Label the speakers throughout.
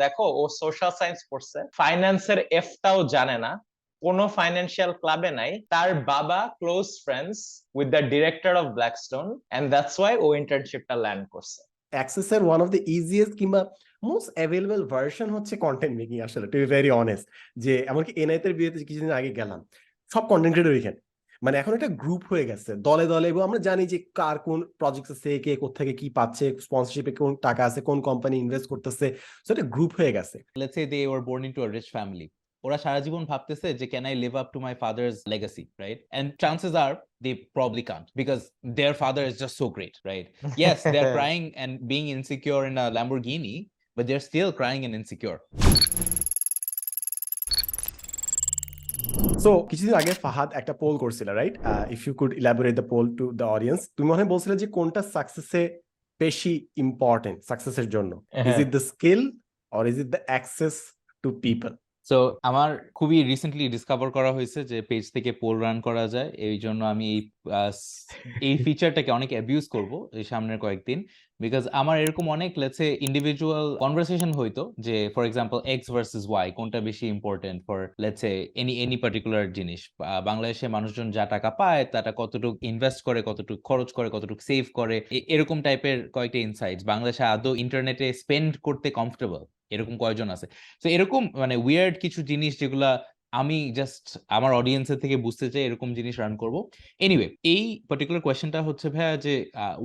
Speaker 1: দেখো, ও social science পড়ছে, ফাইন্যান্সের এফটাও জানে না, কোনো ফাইন্যান্সিয়াল ক্লাবে নাই, তার বাবা close friends with the director of Blackstone, and that's why ও ইন্টার্নশিপটা ল্যান্ড করছে।
Speaker 2: অ্যাক্সেসের ওয়ান অফ দ্য ইজিয়েস্ট কিংবা মোস্ট অ্যাভেলেবল ভার্সন হচ্ছে কন্টেন্ট মেকিং। আসলে টু বি ভেরি অনেস্ট, যে এমনকি এনআইতের বিয়েতে কিছুদিন আগে গেলাম, সব কন্টেন্ট ক্রিয়েটর এখানে, মানে এখন একটা গ্রুপ হয়ে গেছে দলে দলে, এবং আমরা জানি যে কার কোন প্রজেক্ট আছে, কে কোথেকে কি পাচ্ছে, স্পন্সরশিপে কোন টাকা আছে, কোন কোম্পানি ইনভেস্ট করতেছে, সো একটা গ্রুপ হয়ে গেছে।
Speaker 3: Let's say they were born into a rich family. ওরা সারা জীবন ভাবতেছে যে can I live up to my father's legacy, right? And chances are they probably can't because their father is just so great, right? Yes, they're crying and being insecure in a Lamborghini, but they're still crying and insecure.
Speaker 2: So কিছুদিন আগে ফাহাদ একটা poll করছিল, right? If you could elaborate the poll to the audience, তুমি মনে হয় বলছিলে যে কোনটা সাকসেসে বেশি ইম্পর্টেন্ট সাকসেসের জন্য, is it the skill or is it the access to people?
Speaker 3: So আমার খুবই রিসেন্টলি ডিসকভার করা হয়েছে যে পেজ থেকে পোল রান করা যায়, এই জন্য আমি এই ফিচারটাকে অনেক অ্যাবিউজ করব এই সামনের কয়েকদিন, বিকজ আমার এরকম অনেক লেটস সে ইন্ডিভিজুয়াল কনভারসেশন হইতো যে for example X versus Y, কোনটা বেশি important for let's say any particular জিনিস। বাংলাদেশে মানুষজন যা টাকা পায় তাটা কতটুকু ইনভেস্ট করে, কতটুকু খরচ করে, কতটুকু সেভ করে, এরকম টাইপের কয়েকটা ইনসাইটস। বাংলাদেশে আদৌ ইন্টারনেটে স্পেন্ড করতে কমফোর্টেবল এরকম কয়জন আছে? তো এরকম মানে উইয়ার্ড কিছু জিনিস যেগুলা আমি জাস্ট আমার অডিয়েন্সের থেকে বুঝতে চাই, এরকম জিনিস রান করব। এনিওয়ে, এই পার্টিকুলার কোয়েশ্চেনটা হচ্ছে ভাইয়া যে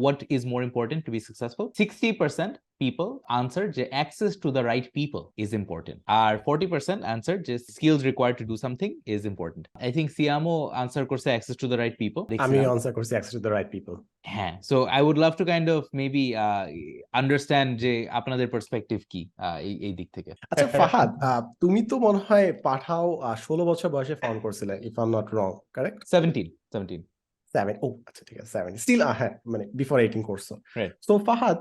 Speaker 3: what is more important to be successful. 60% people answer যে access to the right people is important, আর 40% আনসার যে skills required to do something is important. I think সিয়ামও আনসার করছে access to the right people.
Speaker 2: আমি answer করছি access to the right people.
Speaker 3: হ্যাঁ, so I would love to kind of maybe understand যে আপনাদের perspective কি এই দিক থেকে।
Speaker 2: আচ্ছা ফাহাদ, তুমি তো মনে হয় পাঠাও 16 বছর বয়সে ফাউন্ড করছিলে, if I am not wrong, correct?
Speaker 3: 17
Speaker 2: 7, ও আচ্ছা ঠিক আছে 7 স্টিল, হ্যাঁ মানে বিফোর 18 করছো।
Speaker 3: রাইট।
Speaker 2: সো ফাহাদ,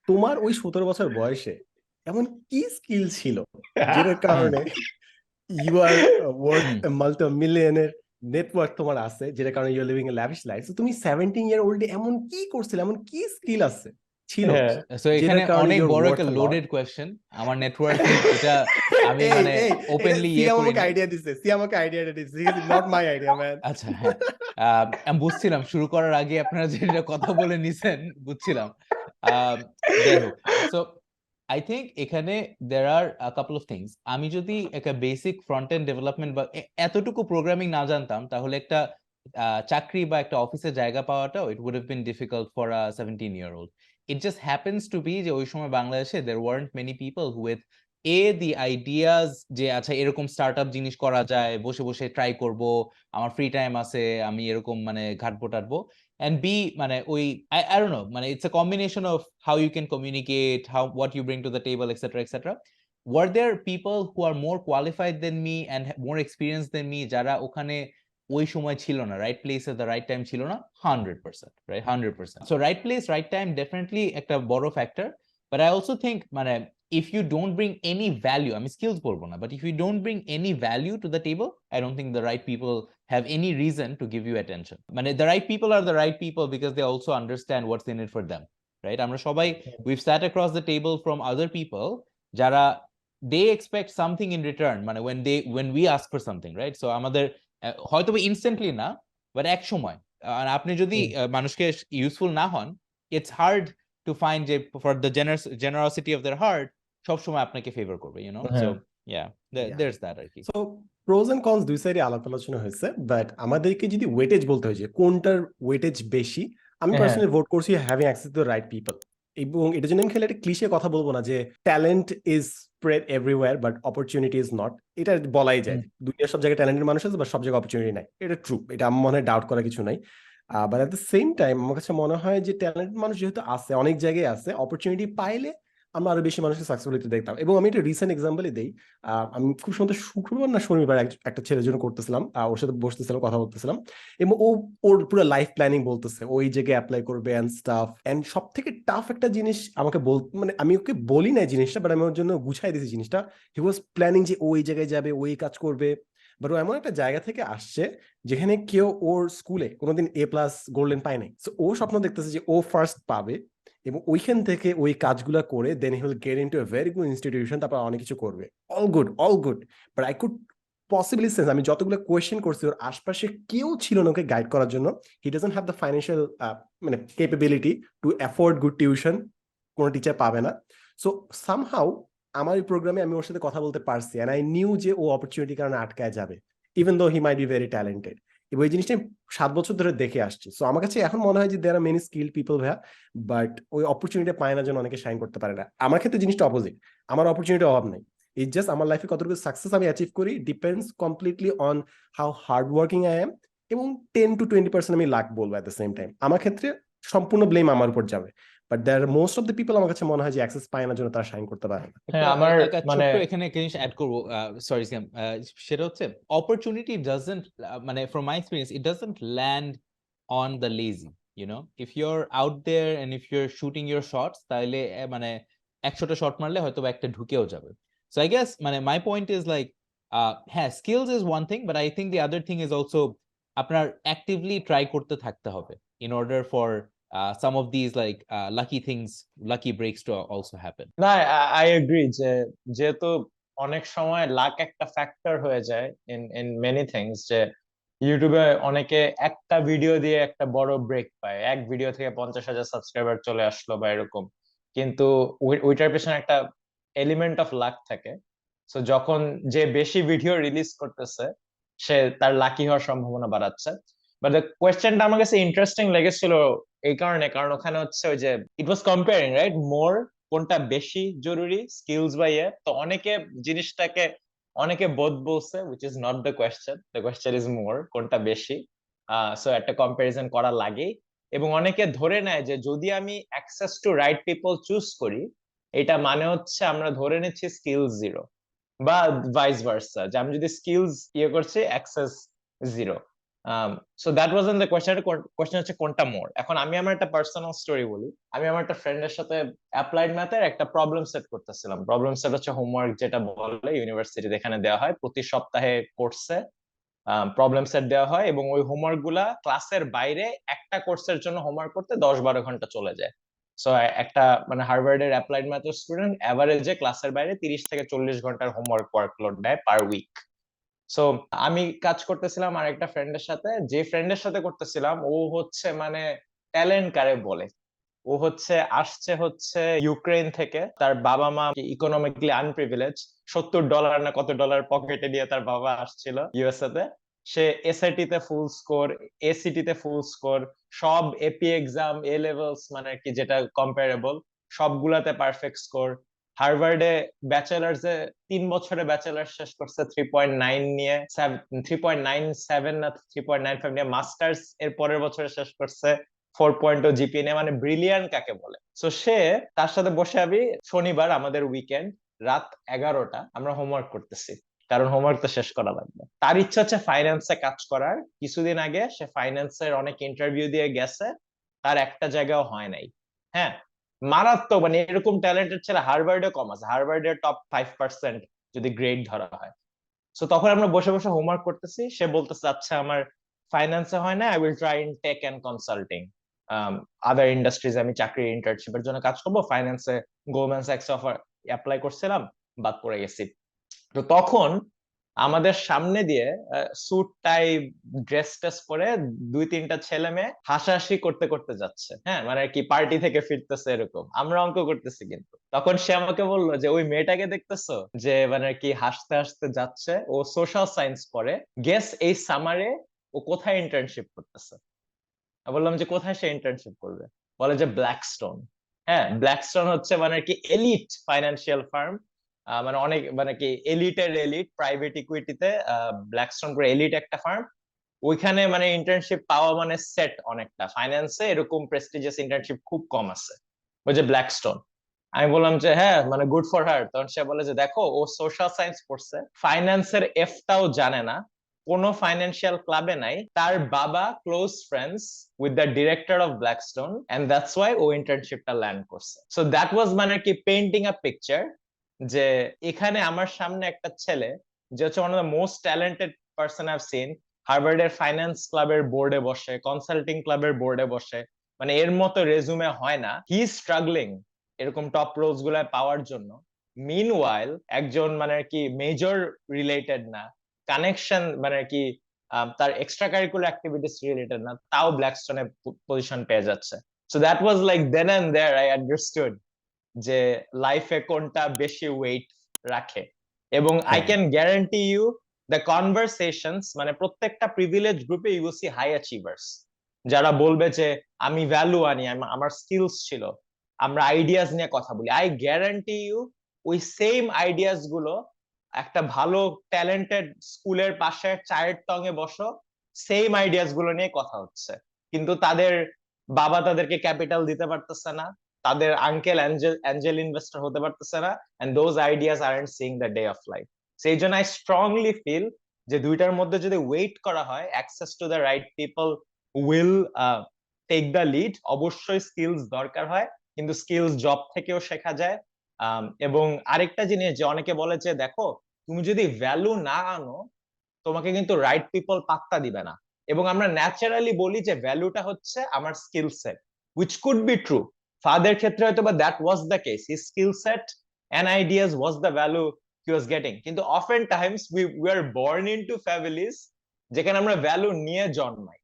Speaker 2: তোমার ওই 17 বছর বয়সে এমন কি স্কিল ছিল যেটার কারণে ইউ আর ওয়ার্থ মাল্টি মিলিয়নের নেটওয়ার্ক তোমার আছে, যেটার কারণে you are living a lavish life? So তুমি 17 ইয়ার ওল্ড এমন কি করছিলে, এমন কি স্কিল আছে ছিল?
Speaker 3: সো এখানে অনেক বড় একটা লোডেড কোশ্চেন। আমার নেটওয়ার্কিং এটা আমি মানে ওপেনলি
Speaker 2: আমাকে আইডিয়া দিছে, আমাকে আইডিয়া দিছে, নট মাই আইডিয়া ম্যান।
Speaker 3: আচ্ছা হ্যাঁ, আমি বুঝছিলাম শুরু করার আগে আপনারা যেটা কথা বলে নিছেন বুঝছিলাম। যাই হোক, সো I think এখানে there are a couple of things. আমি যদি একটা বেসিক ফ্রন্ট এন্ড ডেভেলপমেন্ট বা এতটুকু প্রোগ্রামিং না জানতাম, তাহলে একটা চাকরি বা একটা অফিসে জায়গা পাওয়াটাও it would have been difficult for a 17-year-old. It just happens to be যে ওই সময় বাংলাদেশে there weren't many people who with the ideas যে আচ্ছা এরকম স্টার্টআপ জিনিস করা যায়, বসে বসে ট্রাই করব, আমার ফ্রি টাইম আছে, আমি এরকম মানে ঘাটবো টাটবো। And B, মানে ওই I don't know, মানে it's a combination of how you can communicate, what you bring to the table, etc., etc. Were there people who are more qualified than me and more experienced than me যারা ওখানে ওই সময় ছিল না, right place at the right time ছিল না? 100%, right? 100%. So right place, right time definitely একটা বড় factor. But I also think মানে if you don't bring any value, আমি skills বলবো না, but if you don't bring any value to the table, I don't think the right people have any reason to give you attention. মানে the right people are the right people because they also understand what's in it for them, right? আমরা সবাই we've sat across the table from other people যারা they expect something in return, মানে when we ask for something, right? So আমাদের হয়তো instantly না, but এক সময় আপনি যদি মানুষকে ইউজফুল না হন, ইটস হার্ড টু ফাইন্ড যে for the generosity of their heart সব সময় আপনাকে ফেভার করবে, you know. So yeah, there's that আর কি।
Speaker 2: সো প্রোজ এন্ড কনস দুই সাইডে আলাপ আলোচনা হয়েছে, বাট আমাদেরকে যদি ওয়েটেজ বলতে হয় যে কোনটার ওয়েটেজ বেশি, আমি পার্সোনালি ভোট করছি having access to the right people. এবং এটার জন্য আমি খেলে একটা ক্লিশে কথা বলবো না যে talent is spread everywhere but opportunity is not. এটা বলাই যায় দুনিয়ার সব জায়গায় ট্যালেন্টেড মানুষ আছে, বাট সব জায়গায় অপরচুনিটি নাই। এটা ট্রু, এটা আমার মনে হয় ডাউট করার কিছু নাই। But at the same time আমার কাছে মনে হয় যে ট্যালেন্টেড মানুষ যেহেতু আছে, অনেক জায়গায় আছে, অপরচুনিটি পাইলে আমরা আরো বেশি মানুষকে সাকসেসফুলিটি দেখতাম। এবং আমি একটা রিসেন্ট এক্সাম্পলই দিই। আমি খুব সুন্দর শুক্রবার না শনিবার একটা ছেলের জন্য করতেছিলাম, ওর সাথে বসতেছিলাম, কথা বলতেছিলাম, এবং ওর পুরো লাইফ প্ল্যানিং বলতেছে, ওই জায়গায় অ্যাপ্লাই করবে অ্যান্ড স্টাফ। অ্যান্ড সব থেকে টাফ একটা জিনিস আমাকে মানে আমি ওকে বলি না জিনিসটা, বাট আমি ওর জন্য গুছাই দিয়েছি জিনিসটা। হি ওয়াজ প্ল্যানিং যে ওই জায়গায় যাবে, ওই কাজ করবে, বাট ও এমন একটা জায়গা থেকে আসছে যেখানে কেউ ওর স্কুলে কোনোদিন A+ গোল্ডেন পায় নাই। সো ও স্বপ্ন দেখতেছে যে ও ফার্স্ট পাবে এবং ওইখান থেকে ওই কাজগুলো করে then he will get into a very good institution, তারপর অনেক কিছু করবে। All good, but I could possibly sense, আমি যতগুলো কোয়েশ্চেন করছি ওর আশপাশে কেউ ছিল না ওকে গাইড করার জন্য। He doesn't have the financial মানে capability to afford good tuition, কোনো টিচার পাবে না। সো সামহাউ আমার এই প্রোগ্রামে আমি ওর সাথে কথা বলতে পারছি, অ্যান্ড আই নিউ যে ও অপরচুনিটির কারণে আটকায় যাবে, even though he might be very talented. এবং এই জিনিসটা আমি 7 বছর ধরে দেখে আসছি। সো আমার কাছে এখন মনে হয় যে there are many skill people ভাইয়া, বাট ওই অপরচুনিটি পায় না জন্য অনেকে শাইন করতে পারে না। আমার ক্ষেত্রে জিনিসটা অপোজিট, আমার অপরচুনিটির অভাব নাই। ইট জাস্ট আমার লাইফে কতটুকু সাকসেস আমি অ্যাচিভ করি depends completely on how hard working I am, এবং 10 to 20% আমি লাক বলবো অ্যাট দ্য সেম টাইম। আমার ক্ষেত্রে সম্পূর্ণ ব্লেম আমার উপর যাবে, but there most of the people আমার কাছে মনে হয় যে অ্যাক্সেস পায় না জন্য তারা শাইন করতে পারে না।
Speaker 1: হ্যাঁ আমার মানে
Speaker 3: ছোট্ট এখানে একটা জিনিস অ্যাড করবো, সরি সিয়াম, সেটা হচ্ছে অপরচুনিটি ডাজন্ট, মানে from my experience it doesn't land on the lazy, you know, if you are out there and if you are shooting your shots, তাহলে মানে 100টা শট মারলে হয়তো বা একটা ঢুকেও যাবে। সো আই গেস মানে মাই পয়েন্ট ইজ লাইক, হ্যাঁ skills is one thing, but I think the other thing is also আপনার অ্যাক্টিভলি ট্রাই করতে থাকতে হবে in order for some of these like lucky things, lucky breaks to also happen.
Speaker 1: না, I agree যে যেহেতু অনেক সময় লাক একটা ফ্যাক্টর হয়ে যায় ইন ইন মেনি থিংস, যে ইউটিউবে অনেকে একটা ভিডিও দিয়ে একটা বড় ব্রেক পায়, এক ভিডিও থেকে 50,000 সাবস্ক্রাইবার চলে আসলো বা এরকম, কিন্তু ওইটার পেছনে একটা এলিমেন্ট অফ লাক থাকে। সো যখন যে বেশি ভিডিও রিলিজ করতেছে সে তার লাকি হওয়ার সম্ভাবনা বাড়াচ্ছে। বাট দ্য কোয়েশ্চেনটা আমার কাছে ইন্টারেস্টিং লেগেছিল এই কারণে, কারণ ওখানে হচ্ছে ওই যে ইট ওয়াজ কম্পেয়ারিং রাইট মোর, কোনটা বেশি জরুরি স্কিলস বা ইয়ে, তো অনেকে জিনিসটাকে অনেকে বোধ বলছে, which is not the question, the question is more, কোনটা বেশি। সো একটা কম্পারিজন করা লাগে, এবং অনেকে ধরে নেয় যে যদি আমি access to right people choose করি, এটা মানে হচ্ছে আমরা ধরে নিচ্ছি স্কিলস জিরো, বা ভাইস ভার্সা, যে আমি যদি স্কিলস ইয়ে করছি access zero. So that wasn't the question. Question হচ্ছে কোনটা মোর। এখন আমি আমার একটা পার্সোনাল স্টোরি বলি। আমি আমার একটা ফ্রেন্ডের সাথে অ্যাপ্লাইড ম্যাথের একটা প্রবলেম সেট করতেছিলাম। প্রবলেম সেট হচ্ছে হোমওয়ার্ক, যেটা বলে ইউনিভার্সিটিতে এখানে দেওয়া হয় প্রতি সপ্তাহে কোর্সে প্রবলেম সেট দেওয়া হয়, এবং ওই হোমওয়ার্ক গুলা ক্লাসের বাইরে একটা কোর্সের জন্য হোমওয়ার্ক করতে 10-12 ঘন্টা চলে যায়। সো একটা মানে হার্ভার্ডের অ্যাপ্লাইড ম্যাথের স্টুডেন্ট এভারেজে ক্লাসের বাইরে 30 থেকে 40 ঘন্টার হোমওয়ার্ক ওয়ার্কলোড দেয় পার উইক। সো আমি কাজ করতেছিলাম আর একটা ফ্রেন্ডের সাথে, যে ফ্রেন্ডের সাথে করতেছিলাম ও হচ্ছে মানে ট্যালেন্ট কারে বলে, ও হচ্ছে আসছে হচ্ছে ইউক্রেন থেকে, তার বাবা মা ইকোনমিক্যালি আনপ্রিভিলেজ, $70 না কত ডলার পকেটে নিয়ে তার বাবা আসছিল ইউএসএ তে। সে এসআইটি তে ফুল স্কোর, এসিটি তে ফুল স্কোর, সব এপি এক্সাম, এ লেভেলস মানে কি যেটা কম্পারেবল সবগুলাতে পারফেক্ট স্কোর। হার্ভার্ডে ব্যাচেলার্স এ 3 বছরে ব্যাচেলার শেষ করছে 3.9 নিয়ে, 3.97 না 3.95 নিয়ে। মাস্টার্স এর পরের বছরে শেষ করছে 4.0 জিপিএ নিয়ে, মানে ব্রিলিয়ান্ট কাকে বলে। তো সে, তার সাথে বসে আমি শনিবার আমাদের উইকেন্ড রাত 11টা আমরা হোমওয়ার্ক করতেছি, কারণ হোমওয়ার্ক তো শেষ করা লাগবে। তার ইচ্ছা হচ্ছে ফাইন্যান্সে কাজ করার। কিছুদিন আগে সে ফাইন্যান্সের অনেক ইন্টারভিউ দিয়ে গেছে, তার একটা জায়গাও হয় নাই। হ্যাঁ, মারাত্মক, মানে এরকম ট্যালেন্টেড ছেলে হার্ভার্ডে কম আছে, হার্ভার্ডের টপ 5% যদি গ্রেড ধরা হয়। সো তখন আমরা বসে বসে হোমওয়ার্ক করতেছি, সে বলতেছে আচ্ছা আমার ফাইন্যান্সে হয় না, I will try in tech and consulting, other industries আমি চাকরির ইন্টার্নশিপের জন্য কাজ করবো। ফাইন্যান্সে গোল্ডম্যান স্যাক্স অফার অ্যাপ্লাই করছিলাম, বাদ পড়ে গেছি। তো তখন আমাদের সামনে দিয়ে স্যুট টাই ড্রেস টেস পরে 2-3টা ছেলে মেয়ে হাসাহাসি করতে করতে যাচ্ছে, হ্যাঁ মানে কি পার্টি থেকে ফিরতেছে এরকম, আমরা অঙ্ক করতেছি। কিন্তু তখন সে আমাকে বললো যে ওই মেয়েটাকে দেখতেছো যে মানে কি হাসতে হাসতে যাচ্ছে, ও সোশ্যাল সায়েন্স পড়ে, গেস এই সামারে ও কোথায় ইন্টার্নশিপ করতেছে। বললাম যে কোথায় সে ইন্টার্নশিপ করবে, বলে যে ব্ল্যাকস্টোন। হ্যাঁ, ব্ল্যাকস্টোন হচ্ছে মানে কি এলিট ফাইন্যান্সিয়াল ফার্ম, মানে অনেক মানে কি এলিটের এলিট প্রাইভেট ইকুইটিতে ব্ল্যাকস্টোন পুরো এলিট একটা ফার্ম। ওইখানে মানে ইন্টার্নশিপ পাওয়া মানে সেট অনেকটা, ফাইন্যান্সে এরকম প্রেস্টিজিয়াস ইন্টার্নশিপ খুব কম আছে, ওই যে ব্ল্যাকস্টোন। আমি বললাম যে হ্যাঁ মানে গুড ফর হার। তখন সে বলে যে দেখো ও সোশ্যাল সায়েন্স পড়ছে, ফাইন্যান্সের এফটাও জানে না, কোনো ফাইন্যান্সিয়াল ক্লাবে নাই, তার বাবা close friends with the director of Blackstone, and that's why ও ইন্টার্নশিপটা ল্যান্ড করছে। সো দ্যাট ওয়াজ মানে কি পেইন্টিং আ পিকচার, যে এখানে আমার সামনে একটা ছেলে যে হচ্ছে one of the most talented person I've seen, হার্ভার্ডের ফাইন্যান্স ক্লাবের বোর্ডে বসে, কনসাল্টিং ক্লাবের বোর্ডে বসে, মানে এর মতো রেজুমে হয় না, হি স্ট্রাগলিং এরকম টপ রোলস গুলায় পাওয়ার জন্য। মিনওয়াইল একজন মানে আর কি মেজর রিলেটেড না, কানেকশন মানে আর কি তার এক্সট্রা কারিকুলার অ্যাক্টিভিটিস রিলেটেড না, তাও ব্ল্যাকস্টোনে পজিশন পেয়ে যাচ্ছে। So that was like then and there I understood যে লাইফে কোনটা বেশি ওয়েট রাখে। এবং I can guarantee you the conversations, মানে প্রত্যেকটা প্রিভিলেজ গ্রুপে you will see high achievers, যারা বলবে যে আমি ভ্যালু আনি, আমার স্কিলস ছিল, আমরা আইডিয়াস নিয়ে কথা বলি। আই গ্যারান্টি ইউ ওই সেম আইডিয়াস গুলো একটা ভালো ট্যালেন্টেড স্কুলের পাশে চায়ের টঙে বসো, সেম আইডিয়াস গুলো নিয়ে কথা হচ্ছে, কিন্তু তাদের বাবা তাদেরকে ক্যাপিটাল দিতে পারতেছে না, তাদের আঙ্কেল অ্যাঞ্জেল ইনভেস্টর হতে পারতেছে না, and those ideas aren't seeing the day of life. সেই জন্য আই স্ট্রংলি ফিল যে দুইটার মধ্যে যদি ওয়েট করা হয়, access to the right people will take the lead. অবশ্যই স্কিলস দরকার হয়, কিন্তু স্কিলস জব থেকেও শেখা যায়। এবং আরেকটা জিনিস যে অনেকে বলে যে দেখো তুমি যদি ভ্যালু না আনো, তোমাকে কিন্তু রাইট পিপল পাত্তা দিবে না। এবং আমরা ন্যাচারালি বলি যে ভ্যালুটা হচ্ছে আমার skill set, which could be true. ফাদের ক্ষেত্রে হয়তো বা that was the case, his skill set and ideas was the value he was getting. কিন্তু often times we are born into families যেখানে আমরা ভ্যালু নিয়ে জন্মাই।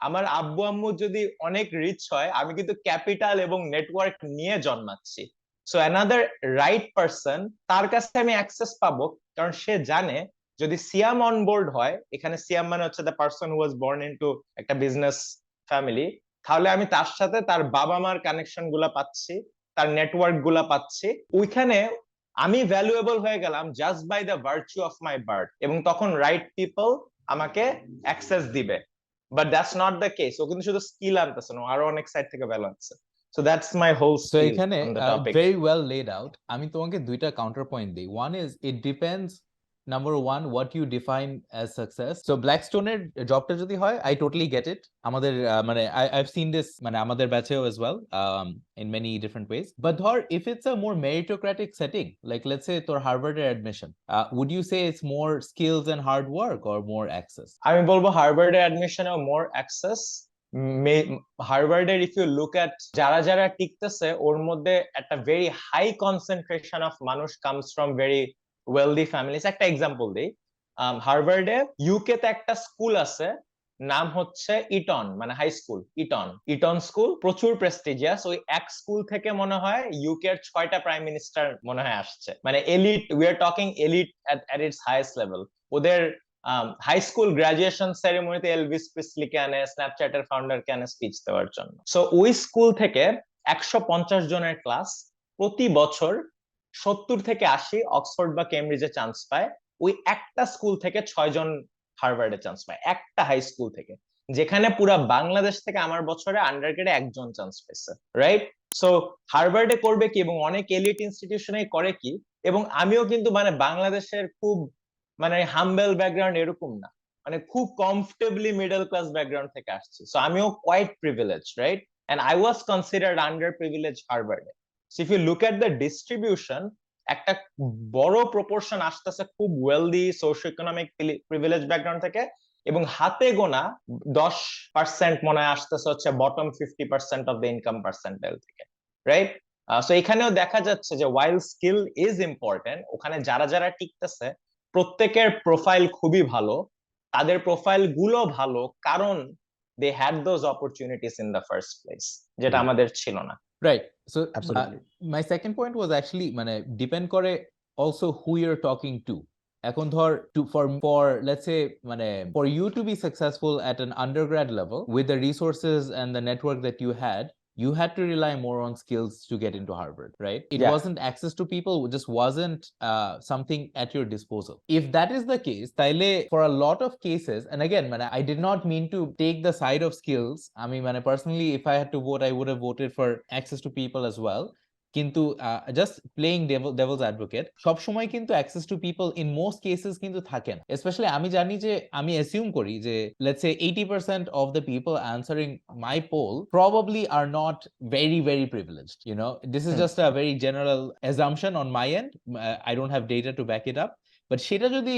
Speaker 1: আমার আব্বু আম্মু যদি অনেক রিচ হয়, আমি কিন্তু ক্যাপিটাল এবং নেটওয়ার্ক নিয়ে জন্মাচ্ছি। সো অ্যানাদার রাইট পারসন, তার কাছে আমি অ্যাক্সেস পাবো, কারণ সে জানে যদি সিয়াম অন বোর্ড হয়, এখানে সিয়াম মানে হচ্ছে the person who was born into একটা বিজনেস ফ্যামিলি, তাহলে আমি তার সাথে তার বাবা মার কানেকশন গুলা পাচ্ছি, তার নেটওয়ার্ক গুলা পাচ্ছি। ওইখানে আমি ভ্যালুয়েবল হয়ে গেলাম just by the virtue of my birth, এবং তখন রাইট পিপল আমাকে অ্যাক্সেস দিবে। But that's not the case, ও কিন্তু শুধু স্কিল আনতেছে না, আরো অনেক সাইড থেকে ভ্যালু আনছে। সো দ্যাটস মাই হোল
Speaker 3: তো
Speaker 1: স্কিল
Speaker 3: এখানে
Speaker 1: on the topic.
Speaker 3: Very well laid out. আমি তোমাকে দুইটা কাউন্টার পয়েন্ট দিই। One is it depends, number one, what you define as success. So ব্ল্যাকস্টোনের জবটা যদি হয়, আই টোটালি গেট ইট। আমাদের মানে I've seen this মানে আমাদের ব্যাচেও as well in many different ways. But ধর if it's a more meritocratic setting, like let's say তোর হার্ভার্ডের admission, would you say it's more skills and hard work or more access?
Speaker 1: আমি বলবো হার্ভার্ডের অ্যাডমিশনে more access. হার্ভার্ডের if you look at যারা যারা টিকতেছে, ওর মধ্যে একটা ভেরি হাই কনসেন্ট্রেশন অফ মানুষ comes from very wealthy families. একটা এক্সাম্পল দিই, হার্ভার্ডে ইউকে তে একটা স্কুল আছে, নাম হচ্ছে ইটন, মানে high school Eton, Eton school প্রচুর প্রেস্টিজিয়াস। ওই এক স্কুল থেকে মনে হয় ইউকে এর 6টা প্রাইম মিনিস্টার মনে হয় আসছে, মানে elite, we are talking elite at it's highest level. ওদের হাই স্কুল গ্রাজুয়েশন সেরেমনিতে এলভিস প্রিসলিকে আনে, স্ন্যাপচ্যাটের ফাউন্ডারকে আনে স্পিচ দেওয়ার জন্য। সো ওই স্কুল থেকে 150 জনের ক্লাস, প্রতি বছর 70 থেকে 80 অক্সফোর্ড বা কেমব্রিজে চান্স পায়। ওই একটা স্কুল থেকে 6 জন হার্ভার্ডে চান্স পায়, একটা হাই স্কুল থেকে, যেখানে পুরা বাংলাদেশ থেকে আমার বছরে আন্ডারগ্রেডে একজন চান্স পেয়েছে, রাইট? সো হার্ভার্ডে করবে কি, এবং অনেক এলিট ইনস্টিটিউশনে করে কি, এবং আমিও কিন্তু মানে বাংলাদেশের খুব মানে হাম্বেল ব্যাকগ্রাউন্ড এরকম না, মানে খুব কমফর্টেবলি মিডল ক্লাস ব্যাকগ্রাউন্ড থেকে আসছি। সো আমিও quite privilege, right? And I was considered under privilege হার্ভার্ডে। So if you look at the distribution, একটা বড় প্রপোর্শন আসতেছে খুব wealthy socio economic privilege background থেকে, এবং হাতে গোনা 10% মনে হয় আসতেছে হচ্ছে bottom 50% of the income percentile থেকে, রাইট? সো এখানেও দেখা যাচ্ছে যে ওয়াইল স্কিল ইজ ইম্পর্টেন্ট, ওখানে যারা যারা টিকতেছে প্রত্যেকের প্রোফাইল খুবই ভালো, তাদের প্রোফাইল গুলো ভালো কারণ they had those opportunities in the first place, যেটা আমাদের ছিল না।
Speaker 3: Right. So
Speaker 2: Absolutely.
Speaker 3: my second point was actually মানে depend করে also who you're talking to. এখন ধর for let's say মানে for you to be successful at an undergrad level with the resources and the network that you had to rely more on skills to get into Harvard, right? It
Speaker 1: Yeah.
Speaker 3: wasn't access to people, it just wasn't something at your disposal. If that is the case, তাইলে for a lot of cases, and again, মানে I did not mean to take the side of skills. I mean, মানে personally, if I had to vote, I would have voted for access to people as well. কিন্তু just playing devil's advocate, সব সময় কিন্তু access to people in most cases কিন্তু থাকে না। Especially আমি জানি যে, আমি assume করি যে let's say 80% of the people answering my poll probably are not very very privileged, you know. This is just a very general assumption on my end. I don't have data to back it up, but সেটা যদি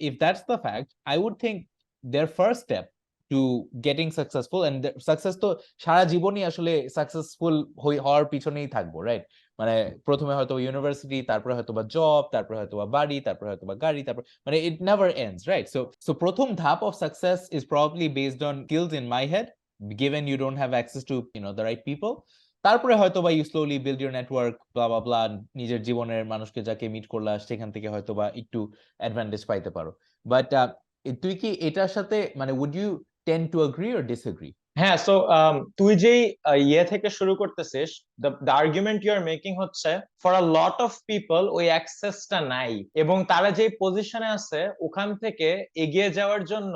Speaker 3: if that's the fact, I would think their first step to getting successful, and success তো সারা জীবনই আসলে successful হওয়ার পিছনেই থাকবো, right? মানে প্রথমে হয়তো ইউনিভার্সিটি, তারপরে হয়তো বা জব, তারপরে হয়তো বা বাড়ি, তারপরে হয়তো বা গাড়ি, তারপর মানে it never ends, right? So প্রথম ধাপ of success is probably based on skills in my head, given you don't have access to, you know, the right people. তারপরে হয়তো বা you slowly build your network, blah blah blah, নিজের জীবনের মানুষকে যাকে meet করলা সেখান থেকে হয়তো বা একটু অ্যাডভান্টেজ পাইতে পারো। বাট তুই কি এটার সাথে মানে would you tend to agree or disagree?
Speaker 1: হ্যাঁ, সো তুই যেই ইয়ে থেকে শুরু করতেছিস, the argument you are making হচ্ছে for a lot of people ওই অ্যাক্সেসটা নাই, এবং তারা যে পজিশনে আছে ওখান থেকে এগিয়ে যাওয়ার জন্য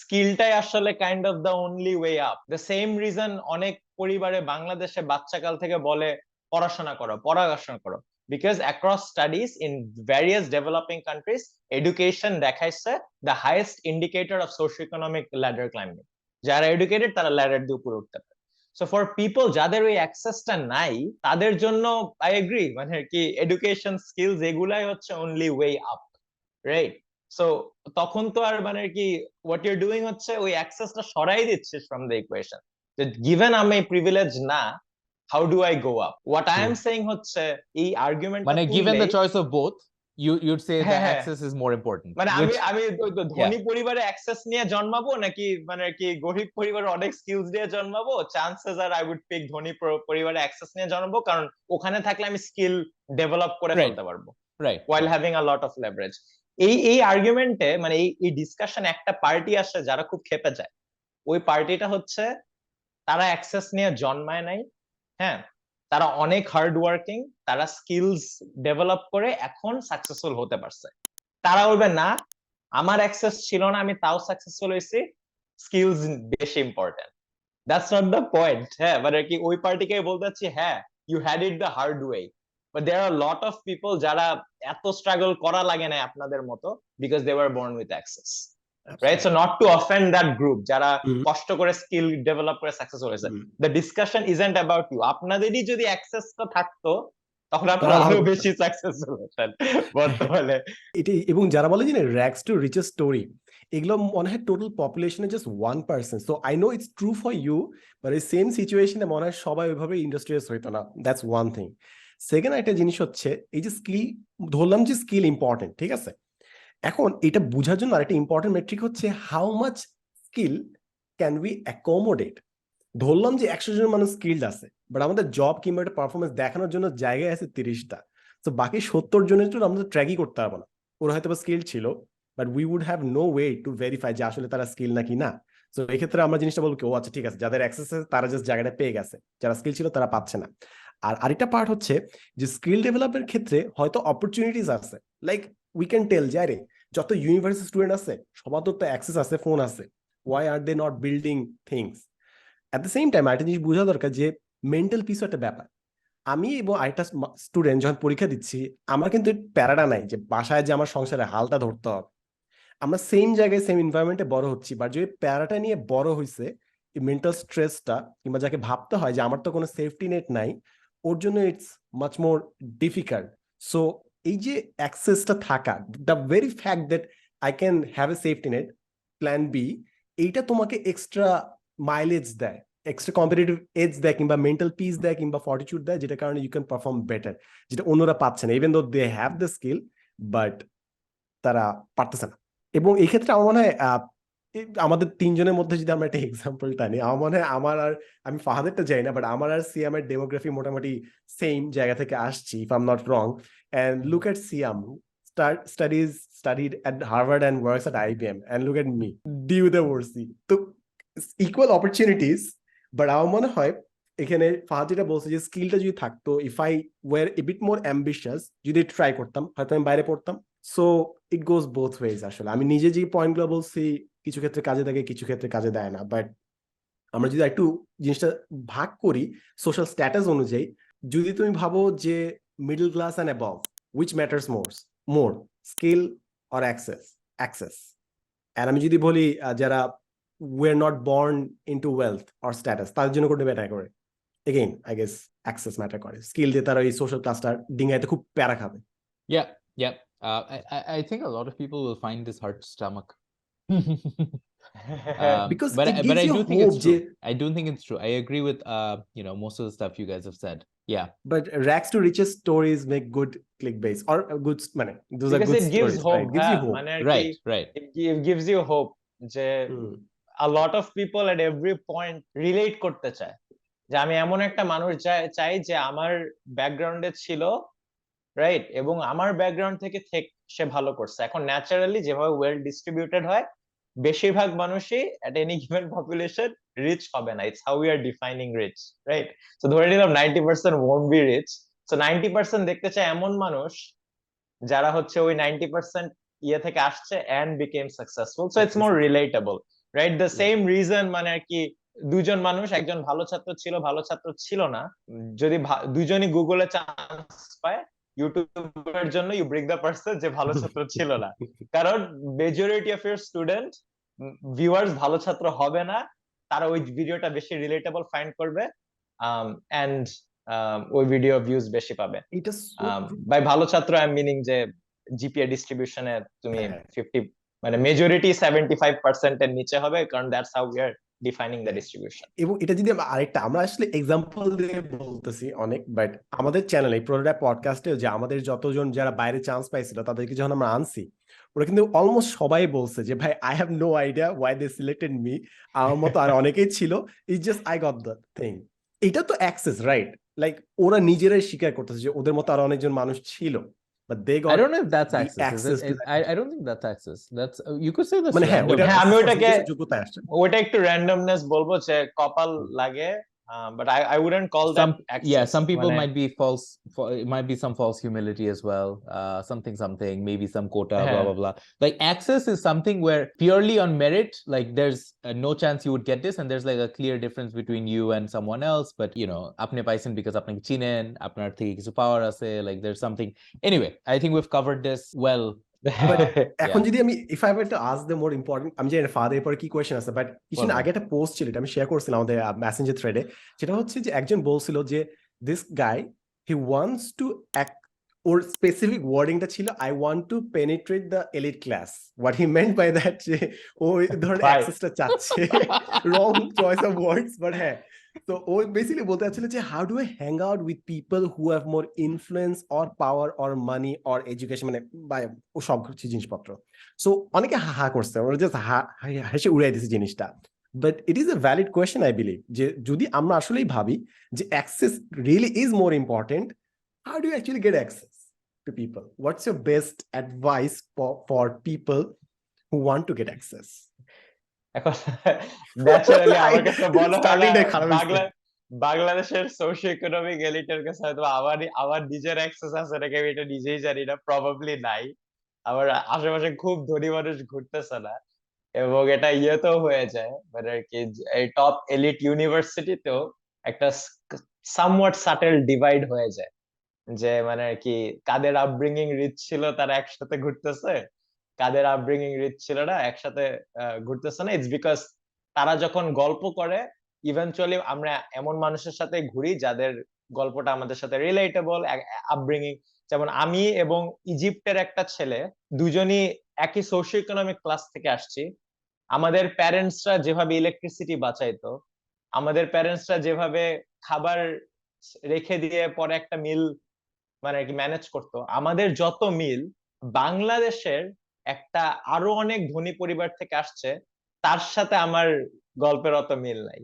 Speaker 1: স্কিলটাই আসলে kind of the only way up. The same reason অনেক পরিবারে বাংলাদেশে বাচ্চাকাল থেকে বলে পড়াশোনা করো, পড়াশোনা করো, because across studies in various developing countries education দেখাইছে the highest indicator of socio economic ladder climbing. যারা এডুকেটেড তারা ল্যাডার দিয়ে উপরে উঠতে পারে। সো ফর পিপল যাদের ওই অ্যাক্সেসটা নাই, তাদের জন্য আই এগ্রি, মানে কি এডুকেশন স্কিলস এগুলাই হচ্ছে only way up, right? So তখন তো আর মানে কি হোয়াট ইউর ডুইং হচ্ছে ওই অ্যাক্সেসটা সরাই দিচ্ছিস ফ্রম দ্য ইকুয়েশন, যে গিভেন আমি প্রিভিলেজ না, how do I go up? What I am saying হচ্ছে এই আর্গুমেন্টটা
Speaker 3: মানে given the choice of both, you'd say the
Speaker 1: হ্যাঁ,
Speaker 3: access is more important,
Speaker 1: মানে আমি ধনী
Speaker 3: yeah,
Speaker 1: পরিবারে অ্যাক্সেস নিয়ে জন্মাবো নাকি মানে কি গরিব পরিবারে অনেক স্কিলস দিয়ে জন্মাবো? Chances are I would pick ধনী পরিবারে অ্যাক্সেস নিয়ে জন্মাবো, কারণ ওখানে থাকলে আমি স্কিল ডেভেলপ করে
Speaker 3: right,
Speaker 1: ফেলতে পারবো
Speaker 3: right,
Speaker 1: while
Speaker 3: right.
Speaker 1: having a lot of leverage. এই আর্গুমেন্টে মানে এই ডিসকাশন একটা পার্টি আসে যারা খুব খেপে যায়। ওই পার্টিটা হচ্ছে তারা অ্যাক্সেস নিয়ে জন্মায় নাই, হ্যাঁ, তারা অনেক হার্ড ওয়ার্কিং, তারা স্কিলস ডেভেলপ করে এখন সাকসেসফুল হতে পারছে। তারা বলবে না আমার অ্যাক্সেস ছিল না, আমি তাও সাকসেসফুল হয়েছি, স্কিলস বেশি important. That's not the point. হ্যাঁ, মানে কি ওই পার্টিকে বলতে চাচ্ছি, হ্যাঁ you had it the hard way, but there are lot of people যারা এত স্ট্রাগল করা লাগে না আপনাদের মতো, because they were born with access, right? So not to offend that group যারা কষ্ট করে স্কিল ডেভেলপ করে সাকসেসফুল হয়েছে। The discussion isn't about you. আপনাদেরই যদি অ্যাক্সেসটা থাকতো তখন আপনারা আরো বেশি সাকসেসফুল হতেন বর্তমানে।
Speaker 2: এটি, এবং যারা বলে যে র্যাগস টু রিচেস স্টোরি, এগুলো মনে হয় টোটাল পপুলেশনে just 1%। So I know it's true for you, but এই সেম সিচুয়েশনে মনে হয় সবাই ওইভাবে ইন্ডাস্ট্রিয়াস হইতো না। That's one thing. সেকেন্ড একটা জিনিস হচ্ছে এই যে স্কিল, ধরলাম যে স্কিল ইম্পর্টেন্ট, ঠিক আছে, এখন এটা বোঝার জন্য আরেকটা ইম্পর্টেন্ট মেট্রিক হচ্ছে how much skill can we accommodate. ধরলাম যে 100 জন মানুষ স্কিলড আছে, বাট আমাদের জব কিংবা একটা পারফরমেন্স দেখানোর জন্য জায়গায় আছে 30টা। তো বাকি 70 জনের জন্য আমরা ট্র্যাকই করতে পারবো না। ওরা হয়তো স্কিল ছিল, but we would have no way to verify যে আসলে তারা স্কিল নাকি না। তো এই ক্ষেত্রে আমরা জিনিসটা বলবো কি, ও আচ্ছা ঠিক আছে, যাদের অ্যাক্সেস আছে তারা জাস্ট জায়গাটা পেয়ে গেছে, যারা স্কিল ছিল তারা পাচ্ছে না। আর আরেকটা পার্ট হচ্ছে যে স্কিল ডেভেলপের ক্ষেত্রে হয়তো অপরচুনিটিস আছে, লাইক উই ক্যান টেল যে আরে যত ইউনিভার্সিটি স্টুডেন্ট আছে সবার তো অ্যাক্সেস আছে, ফোন আছে, why are they not building things? At the same time আরেকটা জিনিস বোঝা দরকার যে মেন্টাল পিসও একটা ব্যাপার। আমি এবং আরেকটা স্টুডেন্ট যখন পরীক্ষা দিচ্ছি, আমার কিন্তু প্যারাডা নাই যে বাসায় যে আমার সংসারে হালটা ধরতে হবে। আমরা সেম জায়গায় সেম এনভায়রনমেন্টে বড় হচ্ছি, বাট যে প্যারাটা নিয়ে বড় হয়েছে, এই মেন্টাল স্ট্রেসটা কিংবা যাকে ভাবতে হয় যে আমার তো কোনো সেফটি নেট নাই, ওর জন্য it's much more difficult. So এই যে অ্যাক্সেসটা থাকা, the very fact that I can have a safety net, plan B, এইটা তোমাকে এক্সট্রা মাইলেজ দেয়, এক্সট্রা কম্পিটিটিভ এজ দেয়, কিংবা মেন্টাল পিস দেয়, কিংবা ফর্টিটিউড দেয়, যেটা কারণে ইউ ক্যান পারফর্ম বেটার, যেটা অন্যরা পাচ্ছে না, even though they have the skill, but তারা পারতেছে না। এবং এই ক্ষেত্রে আমার মনে হয় আমাদের তিনজনের মধ্যে যদি আমরা একটা এক্সাম্পল টানি, আমার মনে হয় আমার আর, আমি ফাহাদেরটা যাই না, বাট আমার আর সিয়াম এর ডেমোগ্রাফি মোটামুটি সেম জায়গা থেকে আসছি, if I am not wrong. And look at Siam, studied at Harvard and works at IBM, and look at me, do the worst. তো equal opportunities, বাট আমার মনে হয় এখানে ফাহাদ যেটা বলছে যে স্কিলটা যদি থাকতো, if I were a bit more ambitious, যদি ট্রাই করতাম, হয়তো আমি বাইরে পড়তাম। So it goes both ways. আসলে আমি নিজে যে পয়েন্টগুলো বলছি কিছু ক্ষেত্রে কাজে দেয়, কিছু ক্ষেত্রে কাজে দেয় না, বাট আমরা যদি একটু জিনিসটা ভাগ করি সোশ্যাল স্ট্যাটাস অনুযায়ী, যদি তুমি ভাবো যে middle class and above, which matters more, skill or access? আর আমি যদি বলি যারা we're not born into wealth or status, তাদের জন্য কোনটা ম্যাটার করে? Again I guess access matter করে। স্কিল দিয়ে তারা এই সোশ্যাল ক্লাসটা ডিঙাইতে খুব প্যারা খাবে।
Speaker 3: Yeah. I think a lot of people will find this hard to stomach.
Speaker 2: Because
Speaker 3: but
Speaker 2: it
Speaker 3: but
Speaker 2: gives
Speaker 3: I
Speaker 2: you
Speaker 3: do think it's
Speaker 2: hope
Speaker 3: true.
Speaker 2: যে
Speaker 3: I do think it's true. I agree with most of the stuff you guys have said. Yeah.
Speaker 2: but rags to riches stories make good clickbait or good মানে those are
Speaker 1: because
Speaker 2: good
Speaker 1: it gives
Speaker 2: stories,
Speaker 1: hope,
Speaker 2: right? It gives you hope.
Speaker 1: মানে আর কি
Speaker 3: Right.
Speaker 1: it gives you hope যে
Speaker 2: হুম।
Speaker 1: a lot of people at every point relate করতে চায় যে আমি এমন একটা মানুষ চাই যে আমার ব্যাকগ্রাউন্ডে ছিল, রাইট, এবং আমার ব্যাকগ্রাউন্ড থেকে সে ভালো করছে। এখন ন্যাচারালি যেভাবে ওয়েল ডিস্ট্রিবিউটেড হয়, বেশিরভাগ মানুষই at any given population rich হবে না। It's how we are defining rich, right? তো ধরে নিলাম 90% ওয়ন্ট বি রিচ, সো 90% দেখতে চায় এমন মানুষ যারা হচ্ছে ওই 90% ইয়ে থেকে আসছে and became successful, so it's more relatable, right? The same reason মানে আর কি দুজন মানুষ, একজন ভালো ছাত্র ছিল, ভালো ছাত্র ছিল না, যদি দুজনই গুগলে চান্স পায়, ইউটিউবের জন্য ইউ ব্রিং দ্য পারসন যে ভালো ছাত্র ছিল না, কারণ majority of your student viewers ভালো ছাত্র হবে না, তারা ওই ভিডিওটা বেশি রিলেটেবল ফাইন্ড করবে এন্ড ওই ভিডিও ভিউজ বেশি পাবে।
Speaker 2: এটা
Speaker 1: বাই ভালো ছাত্র আই এম মিনিং যে জিপিএ ডিস্ট্রিবিউশনে তুমি
Speaker 2: হ্যাঁ।
Speaker 1: 50 মানে মেজরিটি 75% এর নিচে হবে, কারণ that's how we are defining the distribution.
Speaker 2: এবং এটা যদি আরেকটা আমরা আসলে এক্সাম্পল দিয়ে বলতেছি অনেক, বাট আমাদের চ্যানেলে প্রোটোটাইপ পডকাস্টে যে আমাদের যতজন যারা বাইরে চান্স পাইছিল তাদেরকে যখন আমরা আনছি, ওরা কিন্তু অলমোস্ট সবাই বলছে যে ভাই I have no idea why they selected me, আমার মতো আর অনেকেই ছিল, it's just I got the thing. এটা তো অ্যাক্সেস, রাইট? লাইক ওরা নিজেরাই স্বীকার করতেছে যে ওদের মতো আরো অনেকজন মানুষ ছিল, but they
Speaker 3: I
Speaker 2: got
Speaker 3: don't know if that's
Speaker 2: the
Speaker 3: access.
Speaker 2: access to that.
Speaker 3: I don't think that's access. That's you could say that's
Speaker 2: মানে হ্যাঁ, ওটা
Speaker 3: random.
Speaker 1: হ্যাঁ, আমি ওটাকে
Speaker 2: যোগ্যতায় আসছে।
Speaker 1: ওটা একটু র্যান্ডমনেস বলবো যে কপাল লাগে, but I wouldn't call that access.
Speaker 3: Some people
Speaker 1: মানে
Speaker 3: might be false. It might be some false humility as well. Something, maybe some quota, blah
Speaker 1: হ্যাঁ
Speaker 3: blah blah. Like access is something where purely on merit, like there's no chance you would get this, and there's like a clear difference between you and someone else. But apne paisen because apne chinen, apnar theke kichu power ase. Like there's something. Anyway, I think we've covered this well.
Speaker 2: এখন যদি আমি if I to ask the more important, আমি জানি ফাদের পরে কি question আছে, but কিছুদিন আগে একটা পোস্ট ছিল, এটা আমি শেয়ার করছিলাম আমাদের মেসেঞ্জার থ্রেডে, যেটা হচ্ছে যে একজন বলছিল যে this guy he wants to ওর স্পেসিফিক ওয়ার্ডিংটা ছিল I want to penetrate the elite class. What he meant by that যে ও ওই ধরনের অ্যাক্সেসটা চাচ্ছে, wrong choice of words, but হ্যাঁ। তো ও বেসিক্যালি বলতে চাচ্ছিল যে how do I hang out with people who have more influence or power or money or education, মানে ও সব কিছু জিনিসপত্র। সো অনেকে হা করছে, ওরা জাস্ট হেসে উড়াই দিছে জিনিসটা। But it is a valid question I believe, যে যদি আমরা আসলেই ভাবি যে access really is more important, how do you actually get access to people? What's your best advice for people who want to get access?
Speaker 1: এখন naturally আমার কাছে মনে হয় বাংলাদেশের সোশিও ইকোনমিক এলিটের কাছে হয়তো আমার নিজের অ্যাক্সেস আছে নাকি আমি এটা নিজেই জানি না, প্রবাবলি নাই। আমার আশেপাশে খুব ধনী মানুষ ঘুরতেছে না, এবং এটা ইয়েতেও হয়ে যায় মানে আর কি এই টপ এলিট ইউনিভার্সিটিতেও একটা সামওয়াট সাটেল ডিভাইড হয়ে যায়, যে মানে আর কি কাদের আপব্রিঙ্গিং রিচ ছিল তারা একসাথে ঘুরতেছে, কাদের আপব্রিঙ্গিং রিচ ছিল না একসাথে ঘুরতেছে না। ইটস বিকজ তারা যখন গল্প করে, ইভেনচুয়ালি আমরা এমন মানুষের সাথে ঘুরি যাদের গল্পটা আমাদের সাথে রিলেটেবল আপব্রিঙ্গিং। যেমন আমি এবং ইজিপ্টের একটা ছেলে দুজনই একই সোশিও ইকোনমিক ক্লাস থেকে আসছি। আমাদের প্যারেন্টসরা যেভাবে ইলেকট্রিসিটি বাঁচাইতো, আমাদের প্যারেন্টসরা যেভাবে খাবার রেখে দিয়ে পরে একটা মিল মানে কি ম্যানেজ করতো, আমাদের যত মিল বাংলাদেশের একটা আরো অনেক ধনী পরিবার থেকে আসছে তার সাথে আমার গল্পের অত মিল নাই,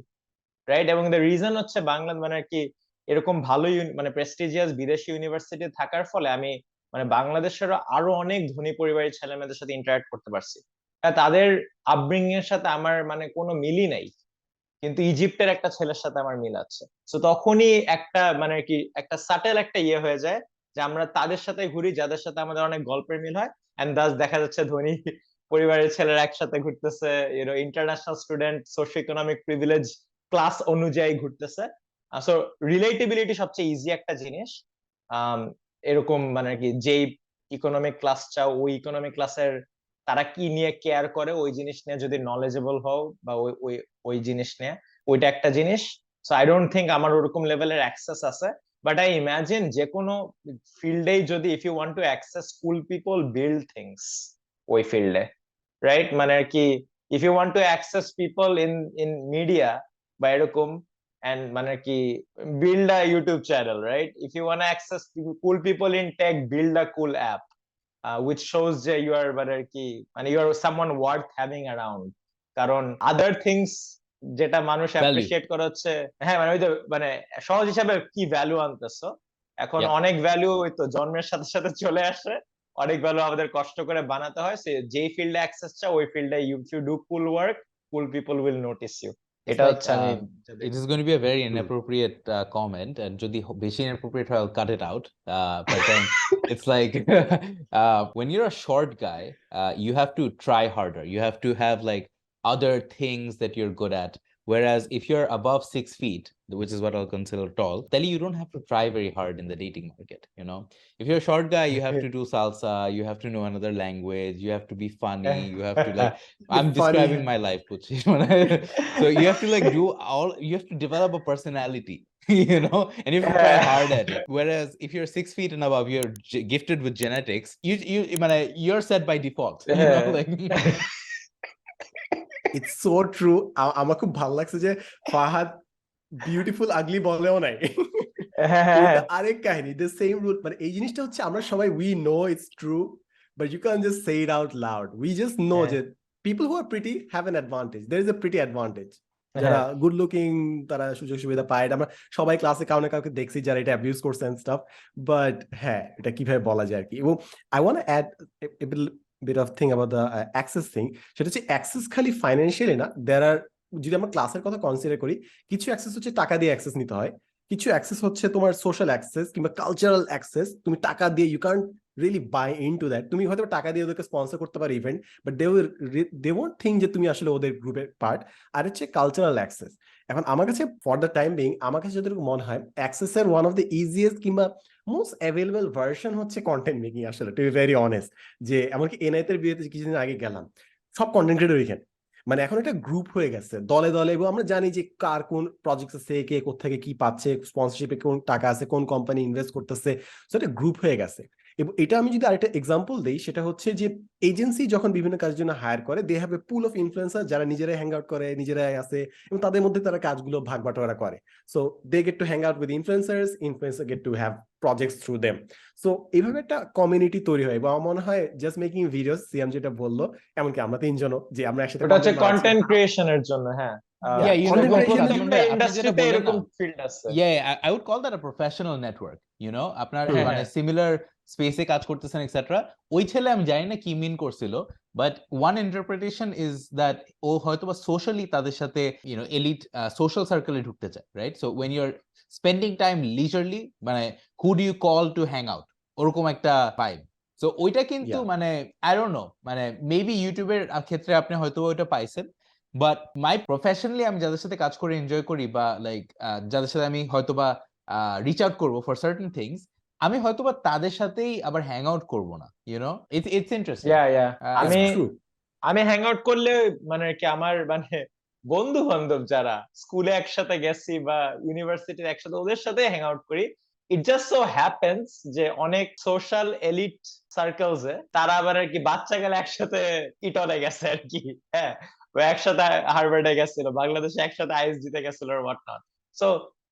Speaker 1: রাইট? এবং দ্য রিজন হচ্ছে বাংলা মানে কি এরকম ভালো মানে প্রেস্টিজিয়াস বিদেশি ইউনিভার্সিটি থাকার ফলে আমি মানে বাংলাদেশের আরো অনেক ধনী পরিবারের ছেলে মেয়েদের সাথে ইন্টারঅ্যাক্ট করতে পারছি। তাদের আপব্রিঙ্গিং এর সাথে আমার মানে কোনো মিলই নাই, কিন্তু ইজিপ্টের একটা ছেলের সাথে আমার মিল আছে। তো তখনই একটা মানে কি একটা সাটেল একটা ইয়ে হয়ে যায় যে আমরা তাদের সাথে ঘুরি যাদের সাথে আমাদের অনেক গল্পের মিল হয়, এন্ড দাস দেখা যাচ্ছে ধনী পরিবারের ছেলেরা একসাথে ঘুরতেছে, international student socio economic privilege class অনুযায়ী ঘুরতেছে। সো রিলেটেবিলিটি সবচেয়ে ইজি একটা জিনিস। এরকম মানে কি যেই ইকোনমিক ক্লাস চাও ওই ইকোনমিক ক্লাসের তারা কি নিয়ে কেয়ার করে ওই জিনিস নিয়ে যদি নলেজেবল হও বা ওই ওই জিনিস নিয়ে, ওইটা একটা জিনিস। সো আই ডোন্ট থিঙ্ক আমার ওরকম লেভেলের অ্যাক্সেস আছে, বাট আই ইমাজিন যে কোনো ফিল্ডেই যদি if you want to access cool people build things ওই ফিল্ডে, রাইট? মানে আর কি if you want to access people in media বা এরকম, and মানে আর কি build a YouTube channel, right? If you want to access cool people in tech, build a cool app which shows যে you are মানে আর কি মানে you are someone worth having around. কারণ other things যেটা মানুষ
Speaker 3: Value.
Speaker 1: অ্যাপ্রিসিয়েট করে হচ্ছে, হ্যাঁ মানে ওই যে মানে সহজ হিসাবে কি ভ্যালু আনতেছো, এখন
Speaker 3: Yeah.
Speaker 1: অনেক ভ্যালু ওই তো জন্মের সাথে সাথে চলে আসে, অনেক ভ্যালু আমাদের কষ্ট করে বানাতে হয়, সে যেই ফিল্ডে অ্যাক্সেস চাও ওই ফিল্ডে you do cool work, cool people will notice you.
Speaker 3: It's
Speaker 1: এটা
Speaker 3: like
Speaker 1: হচ্ছে আমি
Speaker 3: it is going to be a very inappropriate comment, and যদি বেশি inappropriate হয়, I'll cut it out. But then it's like when you're a short guy, you have to try harder. You have to have like other things that you're good at. Whereas if you're above 6 feet, which is what I'll consider tall, then you don't have to try very hard in the dating market, you know? If you're a short guy, you have to do salsa, you have to know another language, you have to be funny, you have to like, I'm
Speaker 2: Funny.
Speaker 3: describing my life, Puchi. So you have to like do all, you have to develop a personality, you know, and you have to try hard at it. Whereas if you're 6 feet and above, you're gifted with genetics, you're set by default, you know, like.
Speaker 2: It's so true. আমার খুব ভালো লাগছে যে Fahad beautiful আগলি বলেও নাই, ওটা আরেক কাহিনী, দ্য সেম রুল। মানে এই জিনিসটা হচ্ছে আমরা সবাই we know it's true, but you can just say it out loud. We just know যে people who are pretty have an advantage, there is a pretty advantage. যারা গুড লুকিং তারা সুযোগ সুবিধা পায়, এটা আমরা সবাই ক্লাসে কাউকে কাউকে দেখছি যারা এটা অ্যাবিউজ করছে এন্ড স্টাফ। বাট হ্যাঁ, এটা কিভাবে বলা যায় আর কি। এবং I want to add bit of thing about the access thing, সেটা হচ্ছে অ্যাক্সেস খালি ফাইন্যান্সিয়ালি না, there are, যদি আমরা ক্লাসের কথা কনসিডার করি, কিছু অ্যাক্সেস হচ্ছে টাকা দিয়ে অ্যাক্সেস নিতে হয়, কিছু অ্যাক্সেস হচ্ছে তোমার সোশ্যাল অ্যাক্সেস কিংবা কালচারাল অ্যাক্সেস, তুমি টাকা দিয়ে you can't really buy into that. তুমি হয়তো টাকা দিয়ে ওদেরকে স্পন্সর করতে পারো event, but they won't think যে তুমি আসলে ওদের গ্রুপের পার্ট। আর হচ্ছে কালচারাল অ্যাক্সেস। এখন আমার কাছে ফর দ্য টাইম বিং আমার কাছে যতটুকু মনে হয় অ্যাক্সেসের ওয়ান অফ দ্য ইজিয়েস্ট কিংবা মোস্ট অ্যাভেলেবল ভার্সন হচ্ছে কন্টেন্ট মেকিং। আসলে টু বি ভেরি অনেস্ট, যে এমনকি এনআইতের বিয়েতে কিছুদিন আগে গেলাম, সব কন্টেন্ট ক্রিয়েটর এখানে, মানে এখন একটা গ্রুপ হয়ে গেছে দলে দলে, এবং আমরা জানি যে কার কোন প্রজেক্ট আছে, কে কোথেকে কি পাচ্ছে, স্পন্সরশিপে কোন টাকা আছে, কোন কোম্পানি ইনভেস্ট করতেছে, সো এটা গ্রুপ হয়ে গেছে। এবং এটা আমি যদি আরেকটা এক্সাম্পল দিই, সেটা হচ্ছে যে এজেন্সি যখন বিভিন্ন কাজের জন্য হায়ার করে, they have a pool of influencer যারা নিজেরাই হ্যাং আউট করে, নিজেরাই আছে, এবং তাদের মধ্যে তারা কাজগুলো ভাগ বাটোয়ারা করে। So they get to hang out with influencers, influencer get to have projects through them. So এইভাবে একটা কমিউনিটি তৈরি হয়। এবং আমার মনে হয় জাস্ট মেকিং ভিডিওস, সিএম যেটা বললো, এমনকি আমরা তিনজনও যে আমরা একসাথে
Speaker 1: এটা হচ্ছে কন্টেন্ট ক্রিয়েশনের জন্য, হ্যাঁ।
Speaker 3: Yeah, you know,
Speaker 1: ইন্ডাস্ট্রিতে এরকম ফিল্ড আছে।
Speaker 3: Yeah, I would call that a professional network, you know, আপনার মানে সিমিলার স্পেসে কাজ করতেছেন এক্সেট্রা। ওই ছেলে আমি জানি না কি মিন করছিল, but one interpretation is that ও হয়তোবা সোশ্যালি তাদের সাথে ইউ নো এলিট সোশ্যাল সার্কেলে ঢুকতে চায়, right? So when you are spending time leisurely, মানে who do you call to hang out, ওরকম একটা ভাইব। সো ওইটা কিন্তু মানে আই ডোন্ট নো, মানে মেবি ইউটিউবের ক্ষেত্রে আপনি হয়তো ওইটা পাইছেন, বাট মাই প্রফেশনালি আমি যাদের সাথে কাজ করে এনজয় করি, বা লাইক যাদের সাথে আমি হয়তোবা রিচ আউট করবো ফর সার্টেন থিংস, আমি হয়তোবা তাদের সাথেই আবার হ্যাং আউট করবো না, ইউ নো, ইটস ইন্টারেস্টিং।
Speaker 1: আমি হ্যাং আউট করলে মানে কি আমার মানে বন্ধু বান্ধব যারা স্কুলে একসাথে গেছি বা ইউনিভার্সিটির একসাথে, ওদের সাথে হ্যাং আউট করি। ইট জাস্ট সো হ্যাপেন্স যে অনেক সোশ্যাল এলিট সার্কেলস এ তারা আবার আর কি বাচ্চা গেলে একসাথে ইটনে গেছে আর কি, হ্যাঁ, ও একসাথে হার্ভার্ডে গেছিল, বাংলাদেশে একসাথে আইএস জিতে গেছিল হোয়াট নট। সো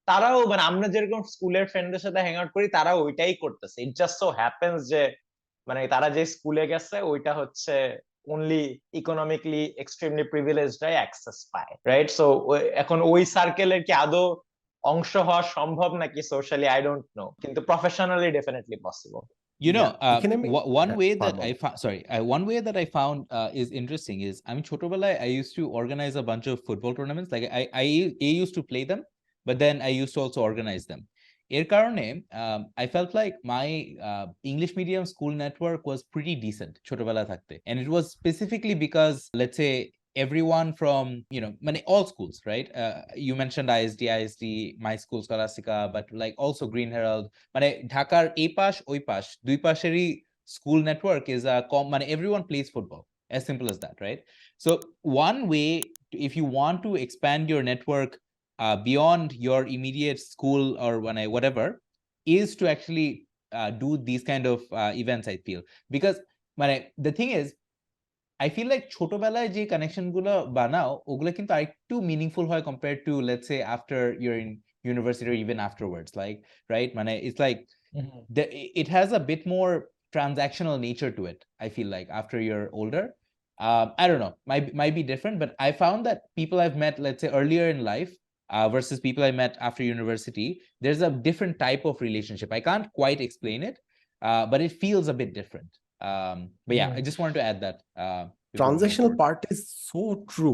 Speaker 1: তারাও মানে আমরা যেরকম স্কুলের ফ্রেন্ডদের সাথে হ্যাং আউট করি, তারাও ওইটাই করতেছে। ইট জাস্ট সো হ্যাপেন্স যে মানে তারা যে স্কুলে গেছে ওইটা হচ্ছে only economically extremely privileged access পায়, রাইট? সো এখন ওই সার্কেলের কি আদৌ অংশ হওয়া সম্ভব নাকি সোশ্যালি, আই ডোন্ট নো, কিন্তু professionally definitely possible.
Speaker 3: You know, one way that one way that I found is interesting is, I mean, chotobelay I used to organize a bunch of football tournaments. Like I used to play them, but then I used to also organize them. এর কারণে I felt like my English medium school network was pretty decent ছোটবেলা থাকতে, and it was specifically because, let's say, everyone from, you know, মানে all schools, right? You mentioned ISD, my school Scholastica, but like also Green Herald, মানে ঢাকার এই পাশ ওই পাশ দুই পাশেরই school network is মানে everyone plays football, as simple as that, right? So one way if you want to expand your network beyond your immediate school or whatever, is to actually do these kind of events, I feel. Because the thing is, I feel like ছোটবেলায় যে connection গুলো বানাও ওগুলো কিন্তু আরেকটু meaningful হয় compared to let's say after you're in university or even afterwards, like, right, মানে it's like it has a bit more transactional nature to it, I feel like, after you're older. I don't know, might be different, but I found that people I've met, let's say, earlier in life versus people I met after university, there's a different type of relationship. I can't quite explain it, but it feels a bit different. But yeah, I just wanted to add that. Before we move
Speaker 2: transactional
Speaker 3: forward.
Speaker 2: Part is so true.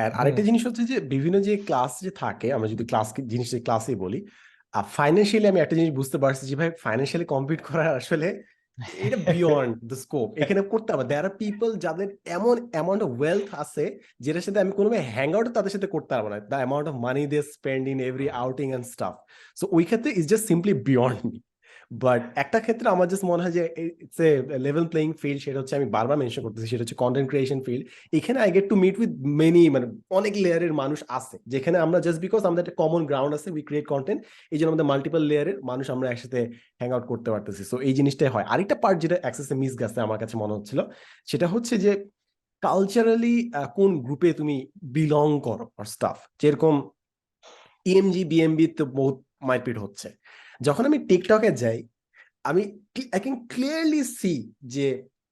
Speaker 2: আর আরেকটা জিনিস হচ্ছে যে বিভিন্ন যে class যে থাকে, আমরা যদি ক্লাস জিনিসটা ক্লাসেই বলি, ফাইন্যান্সিয়ালি আমি একটা জিনিস বুঝতে পারছি যে ভাই ফাইন্যান্সিয়ালি কম্পিট করা আসলে এটা বিয়ন্ড দ্য স্কোপ। এখানে করতে হবে, দেয়ার আর পিপল যাদের এমন অ্যামাউন্ট অফ ওয়েলথ আছে যেটার সাথে আমি কোনোভাবে হ্যাং আউট তাদের সাথে করতে পারবো না, the amount of money they spend in every outing and stuff. So ওই ক্ষেত্রে is just simply beyond me. But একটা ক্ষেত্রে আমার জাস্ট মনে হয় যে it's a level playing field, সেটা হচ্ছে আমি বারবার মেনশন করতেছি, সেটা হচ্ছে কন্টেন্ট ক্রিয়েশন ফিল্ড। এখানে I get to meet with many, মানে অনেক লেয়ারের মানুষ আছে, যেখানে আমরা জাস্ট বিকজ আমাদের একটা কমন গ্রাউন্ড আছে, উই ক্রিয়েট কন্টেন্ট, এই জন্য আমাদের মাল্টিপল লেয়ারের মানুষ আমরা একসাথে হ্যাং আউট করতে পারতেছি। সো এই জিনিসটাই হয়। আরেকটা পার্ট যেটা অ্যাক্সেসে মিস গেছে আমার কাছে মনে হচ্ছিল, সেটা হচ্ছে যে কালচারালি কোন গ্রুপে তুমি বিলং করো আর স্টাফ। যেরকম ইএমজি বিএমবি তো বহুত মারপিট হচ্ছে। যখন আমি টিকটকে যাই, আমি আই ক্যান ক্লিয়ারলি সি যে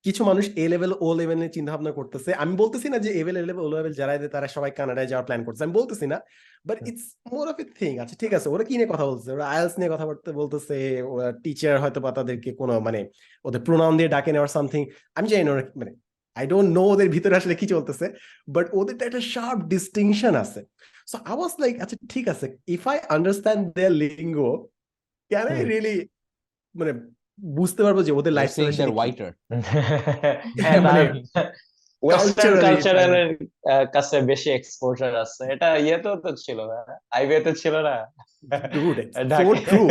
Speaker 2: কিছু মানুষ এ লেভেল ও লেভেলের চিন্তা ভাবনা করতেছে। আমি বলতেছি না যে এ লেভেল ও লেভেল যারা তারা সবাই কানাডায় যাওয়ার প্ল্যান করছে, আমি বলতেছি না, but it's more of a thing. আচ্ছা ঠিক আছে, ওরা কি নিয়ে কথা বলছে? ওরা আইএলস নিয়ে কথা বলতেছে, ওরা টিচার হয়তো বা তাদেরকে কোনো মানে ওদের প্রোনাউন দিয়ে ডাকে নেওয়ার সামথিং, আমি জানি না ওরা মানে আই ডোন্ট নো ওদের ভিতরে আসলে কি চলতেছে, বাট ওদের একটা শার্প ডিস্টিংশন আছে। সো আই ওয়াজ লাইক, আচ্ছা ঠিক আছে, if I understand their lingo, can I really মানে বুঝতে পারবো যে ওদের
Speaker 3: You're
Speaker 2: লাইফস্টাইল
Speaker 3: saying
Speaker 2: আসলে
Speaker 3: they're
Speaker 2: কি।
Speaker 3: whiter.
Speaker 1: হ্যাঁ,
Speaker 2: মানে
Speaker 1: ওয়েস্টার্ন
Speaker 2: কালচারালি
Speaker 1: কালচারের কাছে বেশি এক্সপোজার আছে। এটা ইয়েতেও তো ছিল না, আইবিএতে ছিল না,
Speaker 2: ডুড সো
Speaker 1: ঢাকা।
Speaker 2: ট্রু।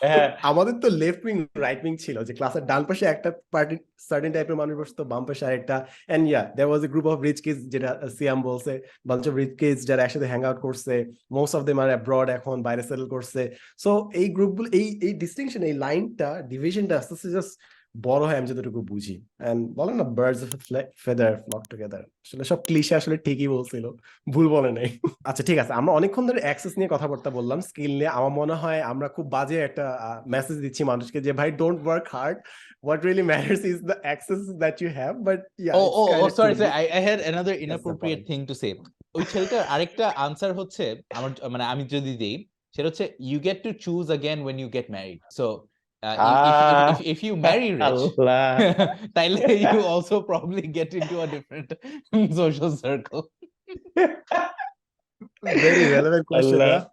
Speaker 1: হ্যাঁ,
Speaker 2: আমাদের তো লেফট উইং রাইট উইং ছিল, যে ক্লাসের ডান পাশে একটা পার্টি সার্টেন টাইপের মানুষ বসতো, বাম পাশে আরেকটা, and yeah there was a group of rich kids, যেটা সিয়াম বলছে, বাঞ্চ অফ রিচ কিডস যারা একসাথে হ্যাং আউট করছে, most of them are abroad, এখন বাইরে সেটেল করছে। সো এই গ্রুপগুলো, এই ডিস্টিংশন, এই লাইনটা, ডিভিশনটা আস্তে আস্তে জাস্ট বড় হয় আমি যতটুকু বুঝি। এন্ড বলেন না, birds of feather flock together, আসলে সব ক্লিশে আসলে ঠিকই বলছিল, ভুল বলে নাই। আচ্ছা ঠিক আছে, আমরা অনেকক্ষণ ধরে অ্যাক্সেস নিয়ে কথাবার্তা বললাম, স্কিল নিয়ে। আমার মনে হয় আমরা খুব বাজে একটা মেসেজ দিচ্ছি মানুষকে যে ভাই don't work hard, what really matters is the access that you have. But yeah, it's kind of
Speaker 3: Sorry,
Speaker 2: true.
Speaker 3: I had another
Speaker 2: That's the
Speaker 3: inappropriate
Speaker 2: point.
Speaker 3: thing to say. ওই ছেলেটার আরেকটা আনসার হচ্ছে, আমার মানে আমি যদি দেই, সেটা হচ্ছে you get to choose again when you get married. So if you marry rich,
Speaker 1: আল্লাহ,
Speaker 3: তাইলে you also probably get into a different social circle.
Speaker 2: Very relevant question,
Speaker 1: Allah,
Speaker 2: huh?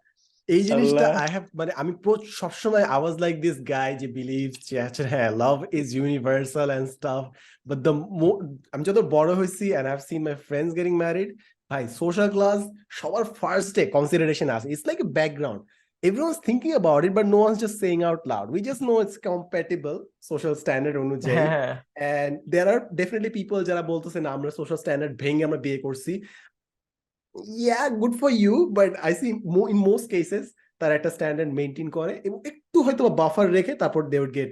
Speaker 2: এই জিনিসটা
Speaker 1: আল্লাহ।
Speaker 2: আই হ্যাভ, মানে আমি সবসময় I was like this guy যে believes যে আচ্ছা হ্যাঁ love is universal and stuff, but the আমি যত বড় হয়েছি and I have seen my friends getting married, ভাই সোশ্যাল ক্লাস সবার ফার্স্টে কনসিডারেশন আছে। It's like a background, everyone's thinking about it but no one's just saying out loud. We just know it's compatible social standard অনুযায়ী,
Speaker 1: হ্যাঁ,
Speaker 2: and there are definitely people যারা বলতেছে না আমরা সোশ্যাল স্ট্যান্ডার্ড ভেঙে আমরা বিয়ে করছি। Yeah, good for you, but I see in most cases তারা একটা স্ট্যান্ডার্ড মেইনটেইন করে এবং একটু হয়তো বাফার রেখে তারপর they would get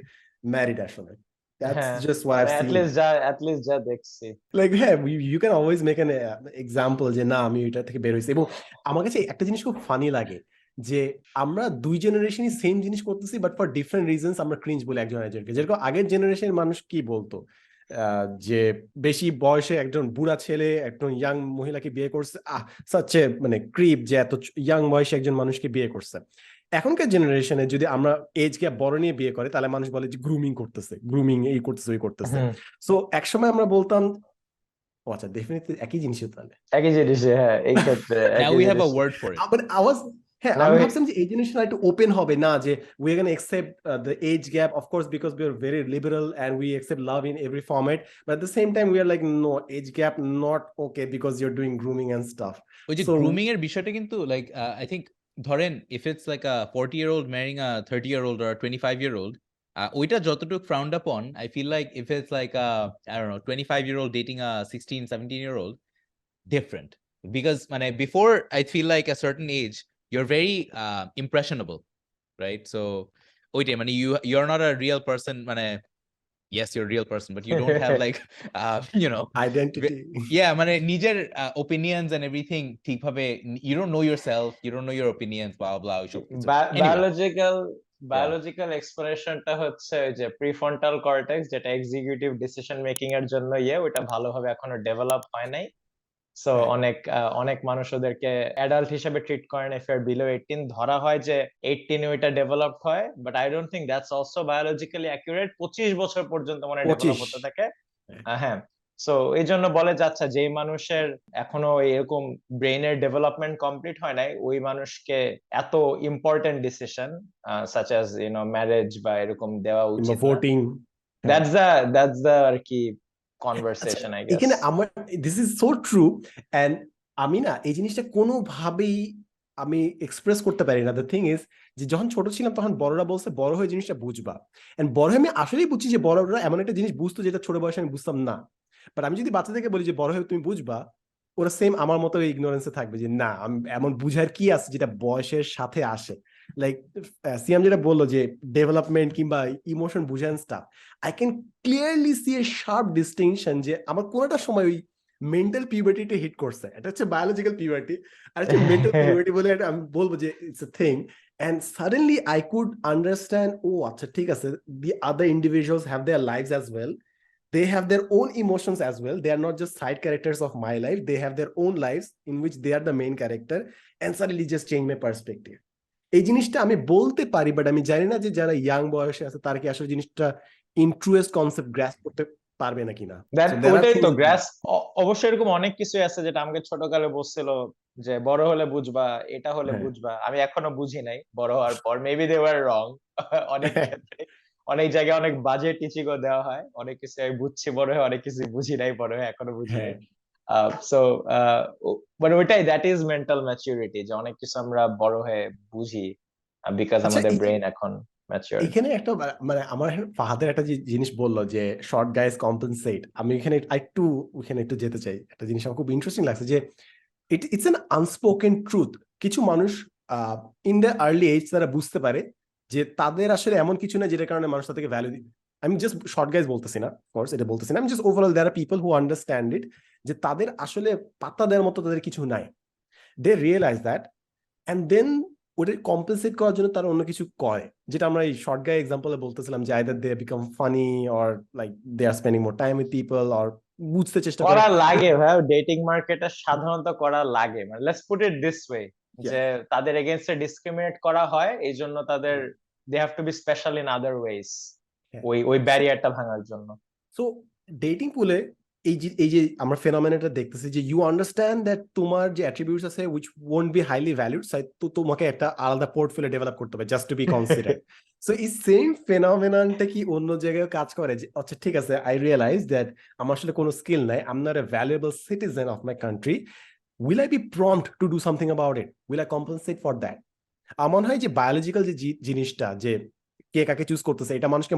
Speaker 2: married আসলে। That's
Speaker 1: হ্যাঁ,
Speaker 2: just what
Speaker 1: মানে
Speaker 2: I've
Speaker 1: at
Speaker 2: seen.
Speaker 1: least যা দেখছি।
Speaker 2: Like হ্যাঁ, you can always make an example যে না আমি এটা থেকে বের হয়েছি। এবং আমার কাছে একটা জিনিস খুব ফানি লাগে যে আমরা দুই জেনারেশনই সেম জিনিস করতেছি, বাট ফর ডিফারেন্ট রিজনস আমরা ক্রিঞ্জ বলি একজন একজনকে। যেরকম আগের জেনারেশনের মানুষ কি বলতো, যে বেশি বয়সে একজন বুড়া ছেলে একজন ইয়াং মহিলাকে বিয়ে করছে, সাচে মানে ক্রিপ যে এত ইয়াং বয়সে একজন মানুষকে বিয়ে করছে। এখনকার জেনারেশনে যদি আমরা এজ গ্যাপ বড় নিয়ে বিয়ে করে, তাহলে মানুষ বলে যে গ্রুমিং করতেছে, গ্রুমিং এই করতেছে ওই করতেছে। সো একসময় আমরা বলতাম ও আচ্ছা ডেফিনেটলি একই জিনিসই তাহলে।
Speaker 1: একই জিনিস, হ্যাঁ, এই ক্ষেত্রে
Speaker 3: Now
Speaker 1: একই
Speaker 3: we have a
Speaker 1: জিনিস।
Speaker 3: word for it.
Speaker 2: মানে আওয়াজ হ্যাঁ,
Speaker 1: না,
Speaker 2: আমি ভাবছিলাম যে এই জেনারেশন একটু ওপেন হবে না, যে we are gonna accept the age gap, of course because we are very liberal and we accept love in every format, but at the same time we are like no, age gap not okay because you are doing grooming and stuff.
Speaker 3: ওই যে
Speaker 2: so
Speaker 3: grooming এর বিষয়টা কিন্তু like I think ধরেন if it's like a 40-year-old marrying a 30-year-old or a 25-year-old, ওইটা যতটুকু frowned upon, I feel like if it's like a I don't know 25-year-old dating a 16 17-year-old, different, because মানে before I feel like a certain age you're very impressionable, right? So ওইটাই মানে you're not a real person, মানে yes, you're a real person, but you don't have like you know,
Speaker 2: Identity.
Speaker 3: yeah, মানে নিজের opinions and everything ঠিকভাবে, you don't know yourself, you don't know your opinions, blah blah ওইসব কিছু। Anyway,
Speaker 1: biological এক্সপ্রেশনটা হচ্ছে ওই যে prefrontal cortex, যেটা executive decision making এর জন্য ওটা ভালোভাবে এখনো ডেভেলপ হয় নাই। সো
Speaker 2: হ্যাঁ।
Speaker 1: অনেক মানুষ ওদেরকে অ্যাডাল্ট হিসেবে ট্রিট করেন ইফ ইউ আর বিলো 18, ধরা হয় যে 18 ওইটা ডেভেলপ হয়, but I don't think that's also biologically accurate. 25 বছর পর্যন্ত মনে ডেভেলপ
Speaker 2: 25
Speaker 1: হতে থাকে। হ্যাঁ, সো এই জন্য বলে যাচ্ছে যেই মানুষের এখনো এরকম ব্রেইনের ডেভেলপমেন্ট কমপ্লিট হয় নাই, ওই মানুষকে এত important decision such as marriage বা এরকম দেওয়া
Speaker 2: কিংবা
Speaker 1: উচিত না।
Speaker 2: ভোটিং।
Speaker 1: দ্যাটস দ্য আর কি কনভারসেশন আই গেস।
Speaker 2: এখানে আমার this is so true, and আমি না এই জিনিসটা কোনোভাবেই আমি এক্সপ্রেস করতে পারি না। দ্য থিং ইজ যে যখন ছোট ছিলাম তখন বড়রা বলছে বড় হয়ে জিনিসটা বুঝবা, এন্ড বড় হয়ে আমি আসলেই বুঝছি যে বড়রা এমন একটা জিনিস বুঝতো যেটা ছোট বয়সে আমি বুঝতাম না। বাট আমি যদি বাচ্চাদেরকে বলি যে বড় হয়ে তুমি বুঝবা, ওরা সেম আমার মতো ইগনোরেন্সে থাকবে যে না আমি এমন বুঝার কি আছে যেটা বয়সের সাথে আসে। লাইক সিয়াম যেটা বললো যে ডেভেলপমেন্ট কিংবা ইমোশন বুঝান stuff, I can clearly see a sharp distinction যে আমার কোনোটা সময় ওই মেন্টাল পিউবার্টিটা হিট করছে। এটা হচ্ছে বায়োলজিক্যাল পিউবার্টি, আর হচ্ছে মেন্টাল পিউবার্টি বলে এটা আমি বলবো যে it's a thing. And suddenly I could understand, oh, আচ্ছা ঠিক আছে, the other individuals have their lives as well. They have their own emotions as well. They are not just side characters of my life. They have their own lives in which they are the main character. And suddenly just change my perspective. এই জিনিসটা আমি বলতে পারি, but আমি জানি না যে যারা ইয়াং বয়সে আছে তারা কি আসলে জিনিসটা ইন্ট্রুয়েস্ট কনসেপ্ট গ্রাস্প করতে পারবে নাকি না।
Speaker 1: ওটাই তো গ্রাস। অবশ্যই এরকম অনেক কিছু আছে যেটা আমাকে ছোটকালে বলছিল যে বড় হলে বুঝবা, এটা হলে বুঝবা। আমি এখনো বুঝি নাই বড় হওয়ার পর। মেবি দে ওয়ার রং। অনেক ক্ষেত্রে অনেক জায়গায় অনেক বাজে টিচিংও দেওয়া হয়। অনেক কিছু আমি বুঝছি বড় হয়ে, অনেক কিছু বুঝি নাই বড় হয়ে, এখনো বুঝি নাই। সো মানে ওইটাই, দ্যাট ইজ মেন্টাল ম্যাচুরিটি, যে অনেক কিছু আমরা বড় হয়ে বুঝি বিকজ আমাদের ব্রেইন এখন ম্যাচিউর।
Speaker 2: এখানে একটা মানে আমার ফাহাদের একটা জিনিস বললো যে শর্ট গাইজ কম্পেনসেট, আমি এখানে একটু যেতে চাই। একটা জিনিস আমার খুব ইন্টারেস্টিং লাগছে যে ইটস অ্যান আনস্পোকেন ট্রুথ। কিছু মানুষ ইন দ্য আর্লি এজ তারা বুঝতে পারে যে তাদের আসলে এমন কিছু না যেটার কারণে মানুষ তাদেরকে ভ্যালু দিবে। আমি জাস্ট শর্ট গাইজ বলতেছি না, কোর্স এটা বলতেছি না, আমি just overall there are people who understand it, যে তাদের আসলে পাত্তা দেওয়ার মতো তাদের কিছু নাই। They realise that, and then ওটা কম্পেনসেট করার জন্য তারা অন্য কিছু করে, যেটা আমরা এই শর্ট গাই এক্সাম্পলে বলতেছিলাম যে either they become funny or like they are spending more time with people, or বুঝতে চেষ্টা
Speaker 1: করা লাগে ভাই। ডেটিং মার্কেটে সাধারণত করা লাগে, মানে let's put it this way, যে তাদের এগেইনস্টে ডিসক্রিমিনেট করা হয়, এই জন্য তাদের they have to be special in other ways, ওই ব্যারিয়ারটা ভাঙার জন্য। সো
Speaker 2: ডেটিং পুলে এই যে আমরা ফেনোমেনাটা দেখতেছি যে ইউ আন্ডারস্ট্যান্ড দ্যাট তোমার যে অ্যাট্রিবিউটস আছে which won't be highly valued, তো তোমাকে একটা আলাদা পোর্টফোলিও ডেভেলপ করতে হবে just to be considered. So এই সেম ফেনোমেননটা কি অন্য জায়গায় কাজ করে যে আচ্ছা ঠিক আছে, আই রিয়েলাইজ দ্যাট আমার আসলে কোনো স্কিল নাই, I am not a valuable citizen of my country, will I be prompt to do something about it, will I compensate for that? আমার হয় যে বায়োলজিক্যাল যে জিনিসটা যে কে কাকে চুজ করতেছে, এটা মানুষকে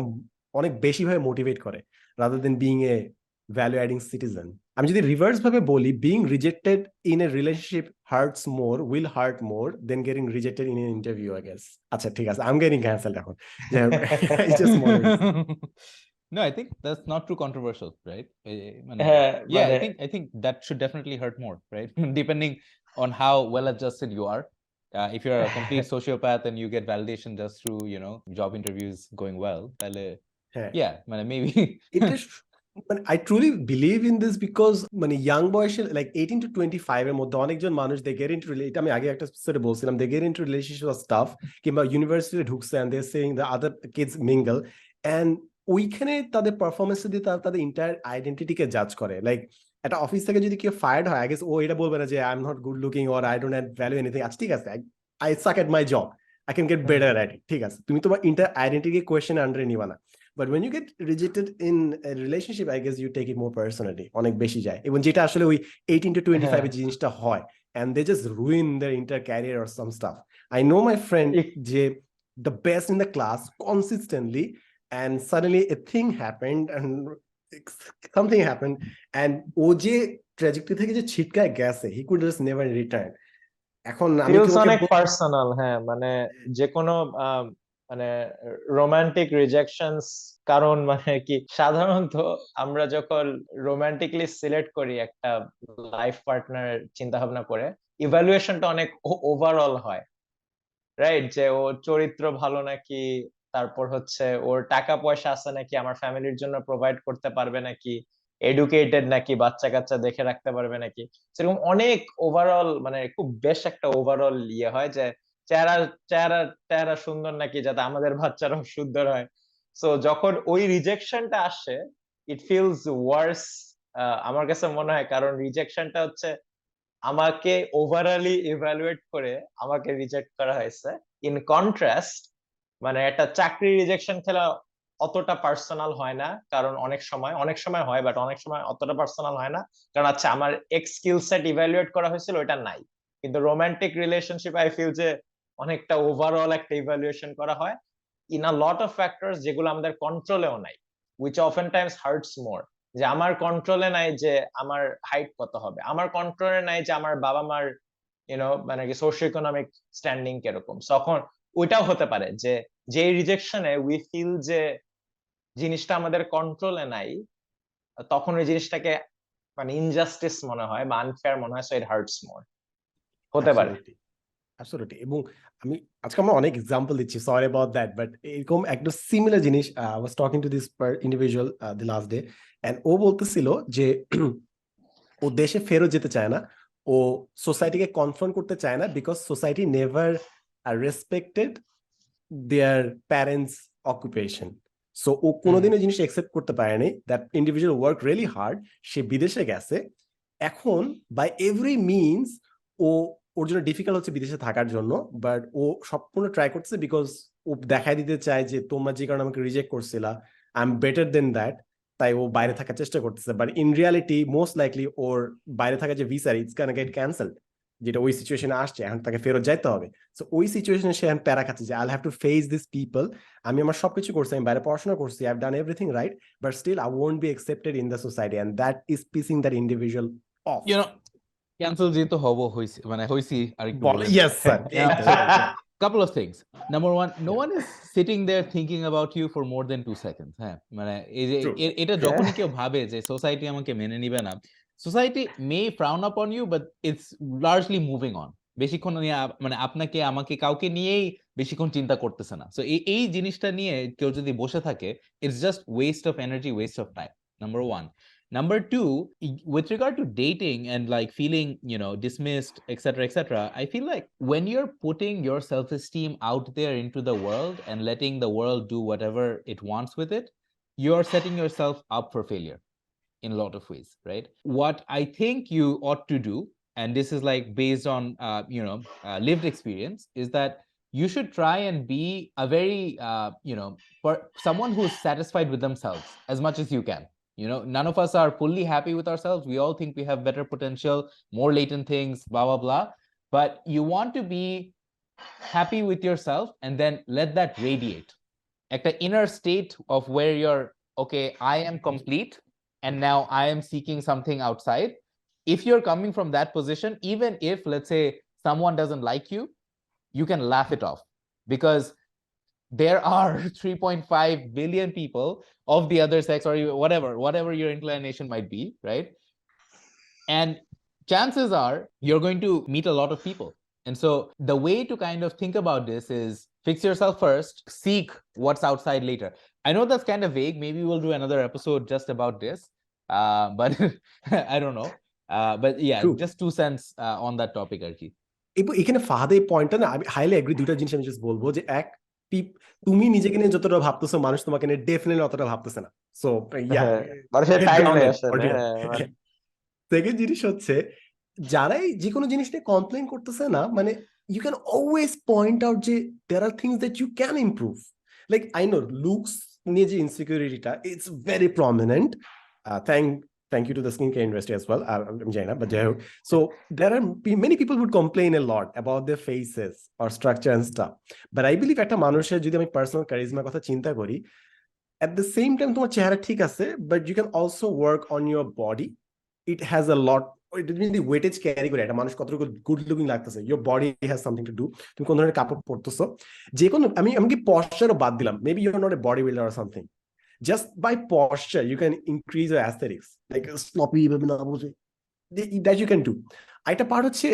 Speaker 2: অনেক বেশি ভাবে মোটিভেট করে rather than being a value adding citizen. আমি যদি রিভার্স ভাবে বলি, being rejected in a relationship hurts more, will hurt more than getting rejected in an interview, I guess. আচ্ছা ঠিক আছে, আই এম গেটিং ক্যান্সেলড এখন।
Speaker 3: No, I think that's not too controversial, right? Yeah, I think that should definitely hurt more, right? Depending on how well adjusted you are. If you're a complete sociopath and you get validation just through, job interviews going well, yeah, maybe.
Speaker 2: I truly believe in this because young boys like 18 to 25 এর মধ্যে অনেকজন মানুষ they get into relate, আমি আগে একটা এপিসোডে বলছিলাম, they get into relationship stuff কিংবা ইউনিভার্সিটিতে ঢুকছে and they're saying the other kids mingle, and ওইখানে তাদের পারফরমেন্স দিয়ে তাদের এন্টায়ার আইডেন্টিটিকে জাজ করে। লাইক একটা অফিস থেকে যদি কেউ ফায়ার্ড হয়, আই গেস ও এটা বলবে না যে I am not good looking or I don't add value anything. আচ্ছা ঠিক আছে, I suck at my job, I can get better at it, ঠিক আছে, তুমি তোমার এন্টায়ার আইডেন্টিটিকে কোয়েশ্চেন আন্ডারে নিবা না। But when you get rejected in a relationship, I guess you take it more personally, অনেক বেশি যায়, এবং যেটা আসলে ওই 18 to 25 এর জিনিসটা হয়, and they just ruin their entire career or some stuff. I know my friend যে the best in the class consistently, and suddenly a thing happened and something happened, and ও যে ট্র্যাজেক্টরি থেকে যে ছিটকায় গেছে, he could just never return. এখন আমি
Speaker 1: অনেক personal, হ্যাঁ, মানে যে কোনো মানে রোমান্টিক রিজেকশনস কারণ মানে কি, সাধারণত আমরা যখন রোমান্টিকলি সিলেক্ট করি একটা লাইফ পার্টনার চিন্তা ভাবনা করে, ইভ্যালুয়েশনটা অনেক ওভারঅল হয়, রাইট? যে ওর চরিত্র ভালো নাকি, তারপর হচ্ছে ওর টাকা পয়সা আছে নাকি, আমার ফ্যামিলির জন্য প্রোভাইড করতে পারবে নাকি, এডুকেটেড নাকি, বাচ্চা কাচ্চা দেখে রাখতে পারবে নাকি, সেরকম অনেক ওভারঅল মানে খুব বেশ একটা ওভারঅল ইয়ে হয় যে চেহারা চেহারা চেহারা সুন্দর নাকি, যাতে আমাদের বাচ্চারাও সুন্দর হয়। সো যখন ওই রিজেকশনটা আসে, ইট ফিলস ওয়ার্স আমার কাছে মনে হয়, কারণ রিজেকশনটা হচ্ছে আমাকে ওভারঅলি ইভ্যালুয়েট করে আমাকে রিজেক্ট করা হয়েছে। ইন কন্ট্রাস্ট, মানে একটা চাকরি রিজেকশন খেলা অতটা পার্সোনাল হয় না, কারণ অনেক সময় হয়, বাট অনেক সময় অতটা পার্সোনাল হয় না, কারণ আচ্ছা আমার এক্স স্কিল সেট ইভ্যালুয়েট করা হয়েছিল, ওটা নাই। কিন্তু রোমান্টিক রিলেশনশিপ আই ফিল যে অনেকটা ওভারঅল একটা ইভ্যালুয়েশন করা হয় in a lot of factors, যেগুলো আমাদের কন্ট্রোলেও নাই, উইচ অফেন টাইমস হার্টস মোর। যে আমার কন্ট্রোলে নাই যে আমার হাইট কত হবে, আমার কন্ট্রোলে নাই যে আমার বাবা মার মানে কি সোশিও ইকোনমিক স্ট্যান্ডিং কিরকম, তখন ওইটাও হতে পারে যে যে রিজেকশনে উই ফিল যে জিনিসটা আমাদের কন্ট্রোলে নাই, তখন ওই জিনিসটাকে মানে ইনজাস্টিস মনে হয় বা আনফেয়ার মনে হয়, সো ইট হার্টস মোর, হতে পারে।
Speaker 2: অ্যাবসলিউটলি। এবং আমি আজকে আমরা অনেক এক্সাম্পল দিচ্ছি, সরি অ্যাবাউট দ্যাট, বাট এরকম একটা সিমিলার জিনিস I was talking to this individual the last day, and ও বলতেছিল যে ও দেশে ফেরত যেতে চায় না, ও সোসাইটিকে কনফ্রন্ট করতে চায় না, because society never respected their parents occupation. So ও কোনোদিনও জিনিস একসেপ্ট করতে পারেনি, that individual work really hard, সে বিদেশে গেছে, এখন বাই এভরি মিনস ও, ওর জন্য ডিফিকাল্ট হচ্ছে বিদেশে থাকার জন্য, বাট ও সম্পূর্ণ ট্রাই করছে, বিকজ ও দেখাই দিতে চায় যে তোমরা যে কারণে আমাকে রিজেক্ট করছিলা, I am better than that, তাই ও বাইরে থাকার চেষ্টা করতেছে। But in reality most likely ওর বাইরে থাকা যে visa, it's can get cancelled, যেটা ওই সিচুয়েশনে আসছে, এখন তাকে ফেরত যাইতে হবে। সো ওই সিচুয়েশনে সে এখন প্যারা খাচ্ছে যে I have to face this people, আমি আমার সবকিছু করছি, আমি বাইরে পড়াশোনা করছি, I have done everything right, but still I won't be accepted in the society, and that is pissing that individual off.
Speaker 3: Cancel যেহেতু হইছি মানে হইছি আর একটু বলে
Speaker 2: yes sir.
Speaker 3: couple of things. Number one, no one is sitting there thinking about you for more than 2 seconds. হ্যাঁ, মানে এই যে এটা যখনই কেউ ভাবে যে সোসাইটি আমাকে মেনে নিবে না, society May frown upon you, but it's largely moving on. বেশিক্ষণ নিয়ে মানে আপনাকে আমাকে কাউকে নিয়েই বেশিক্ষণ চিন্তা করতেছে না। সো এই জিনিসটা নিয়ে কেউ যদি বসে থাকে, it's just waste of energy, waste of time. Number one. Number two, with regard to dating and like feeling, dismissed, etc., I feel like when you're putting your self-esteem out there into the world and letting the world do whatever it wants with it, you're setting yourself up for failure in a lot of ways, right? What I think you ought to do, and this is like based on, lived experience, is that you should try and be a very, someone who's satisfied with themselves as much as you can. None of us are fully happy with ourselves. We all think we have better potential, more latent things, blah, blah, blah. But you want to be happy with yourself and then let that radiate. Like the inner state of where you're, okay, I am complete and now I am seeking something outside. If you're coming from that position, even if, let's say, someone doesn't like you, you can laugh it off, because there are 3.5 billion people of the other sex, or whatever your inclination might be, right? And chances are you're going to meet a lot of people. And so the way to kind of think about this is fix yourself first, seek what's outside later. I know that's kind of vague. Maybe we'll do another episode just about this. But I don't know. But yeah,
Speaker 2: True.
Speaker 3: just 2 cents on that topic, Archie.
Speaker 2: এখানে ফাহাদের পয়েন্টটা না, আমি highly agri. দুইটা জিনিস আমি just বলবো, যে এক, তুমি নিজেকে নিয়ে যতটা ভাবতেছো, মানুষ তোমাকে নিয়ে ডেফিনেটলি অতটা ভাবতেছে না। সো সেকেন্ড জিনিস হচ্ছে, যারাই যে কোনো জিনিস নিয়ে কমপ্লেন করতেছে না, মানে you can always point out যে there are things that you can improve. Like I know looks নিয়ে যে ইনসিকিউরিটিটা, it's very prominent. Thank you to the skincare industry as well. I'm Jaina, but so there are many people who complain a lot about their faces or structure and stuff. But I believe একটা মানুষের যদি আমি personal কারিজমার কথা চিন্তা করি, at the same time তোমার চেহারা ঠিক আছে, but you can also work on your body. It has a lot. It means the weightage carry করে একটা মানুষ কতটুকু গুড লুকিং লাগতেছে, your body has something to do. তুমি কোন ধরনের কাপড় পরতেছো, যে কোনো আমি কি পশ্চারও বাদ দিলাম, maybe you're not a bodybuilder or something, just by posture you can increase your aesthetics, like sloppy that you can do. একটা part হচ্ছে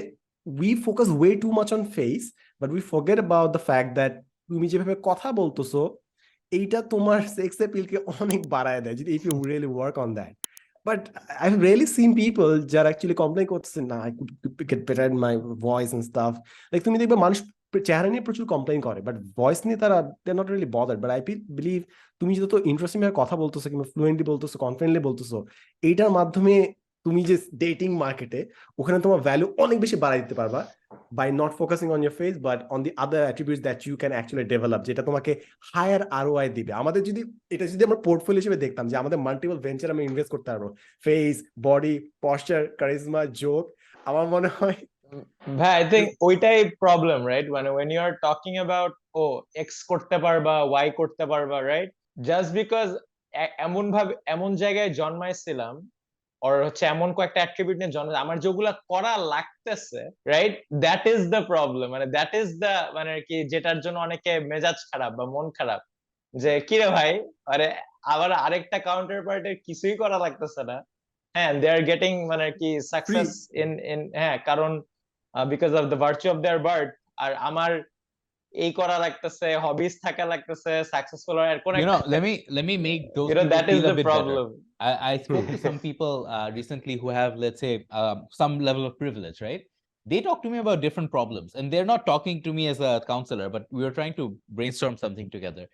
Speaker 2: we focus way too much on face but we forget about the fact that তুমি যেভাবে কথা বলতেছো এইটা তোমার sex অ্যাপিলকে অনেক বাড়ায় দেয় যদি if you really work on that. But I've rarely seen people যারা actually complain করতেছে না I could get better in my voice and stuff. Like তুমি দেখবে মানুষ চেহারা নিয়ে প্রচুর কমপ্লেইন করে বাট ভয়েস নিয়ে তারা they're not really bothered. But I believe তুমি যত ইন্টারেস্টিং ভাবে কথা বলতেছো কিংবা ফ্লুয়েন্টলি বলতেছো কনফিডেন্টলি বলতেছো এইটার মাধ্যমে তুমি যে ডেটিং মার্কেটে ওখানে তোমার ভ্যালু অনেক বেশি বাড়াই দিতে পারবা by not focusing on your face but on the other attributes that you can actually develop যেটা তোমাকে হায়ার ROI দিবে। আমাদের যদি এটা যদি আমরা পোর্টফোলিও হিসেবে দেখতাম যে আমাদের মাল্টিপল ভেঞ্চার আমরা ইনভেস্ট করতে পারবো face body posture charisma joke, আমার মনে হয়
Speaker 1: ভাই আই থিংক ওইটাই প্রবলেম রাইট মানে when you are talking about ও এক্স করতে পারবা ওয়াই করতে পারবা রাইট জাস্ট বিকজ এমন ভাবে এমন জায়গায় জন্মাইছিলাম or হচ্ছে এমন কয়েকটা অ্যাট্রিবিউট নিয়ে জন্ম আমার যেগুলা করা লাগতেছে right that is the problem মানে দ্যাট ইজ দ্য মানে কি যেটার জন্য অনেকে মেজাজ খারাপ বা মন খারাপ যে কিরে ভাই আরে আবার আরেকটা কাউন্টার পার্টের কিছুই করা লাগতেছে না হ্যাঁ দে আর গেটিং মানে কি সাকসেস ইন হ্যাঁ কারণ because of the virtue of their birth আর আমার এই করা লাগতেছে হবিস থাকা লাগতেছে সাকসেসফুল আর কোন
Speaker 3: let me make those people
Speaker 1: that is
Speaker 3: feel a
Speaker 1: the
Speaker 3: bit better.
Speaker 1: problem.
Speaker 3: I spoke to some people recently who have, let's say, some level of privilege, right? They talk to me about different problems, and they're not talking to me as a counselor, but we were trying to brainstorm something together.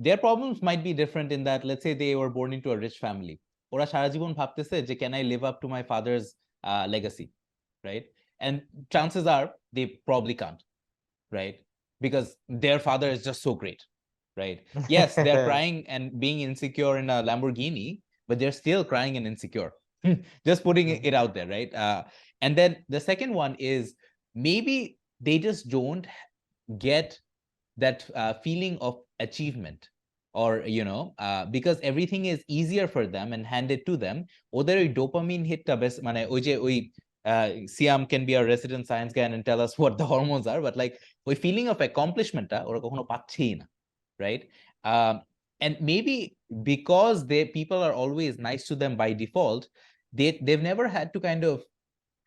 Speaker 3: Their problems might be different in that, let's say, they were born into a rich family. ওরা সারা জীবন ভাবতেছে যে can I live up to my father's legacy, right? And chances are they probably can't, right? Because their father is just so great, right? Yes, they're crying and being insecure in a Lamborghini, but they're still crying and insecure. Just putting it out there, right? And then the second one is maybe they just don't get that feeling of achievement or because everything is easier for them and handed to them ওদের ওই dopamine hitটা বেশ মানে ওই যে ওই Siam can be a resident science guy and tell us what the hormones are, but like ওই feeling of accomplishment ওরা কখনো পাচ্ছেই না, right? And maybe because people are always nice to them by default, they've never had to kind of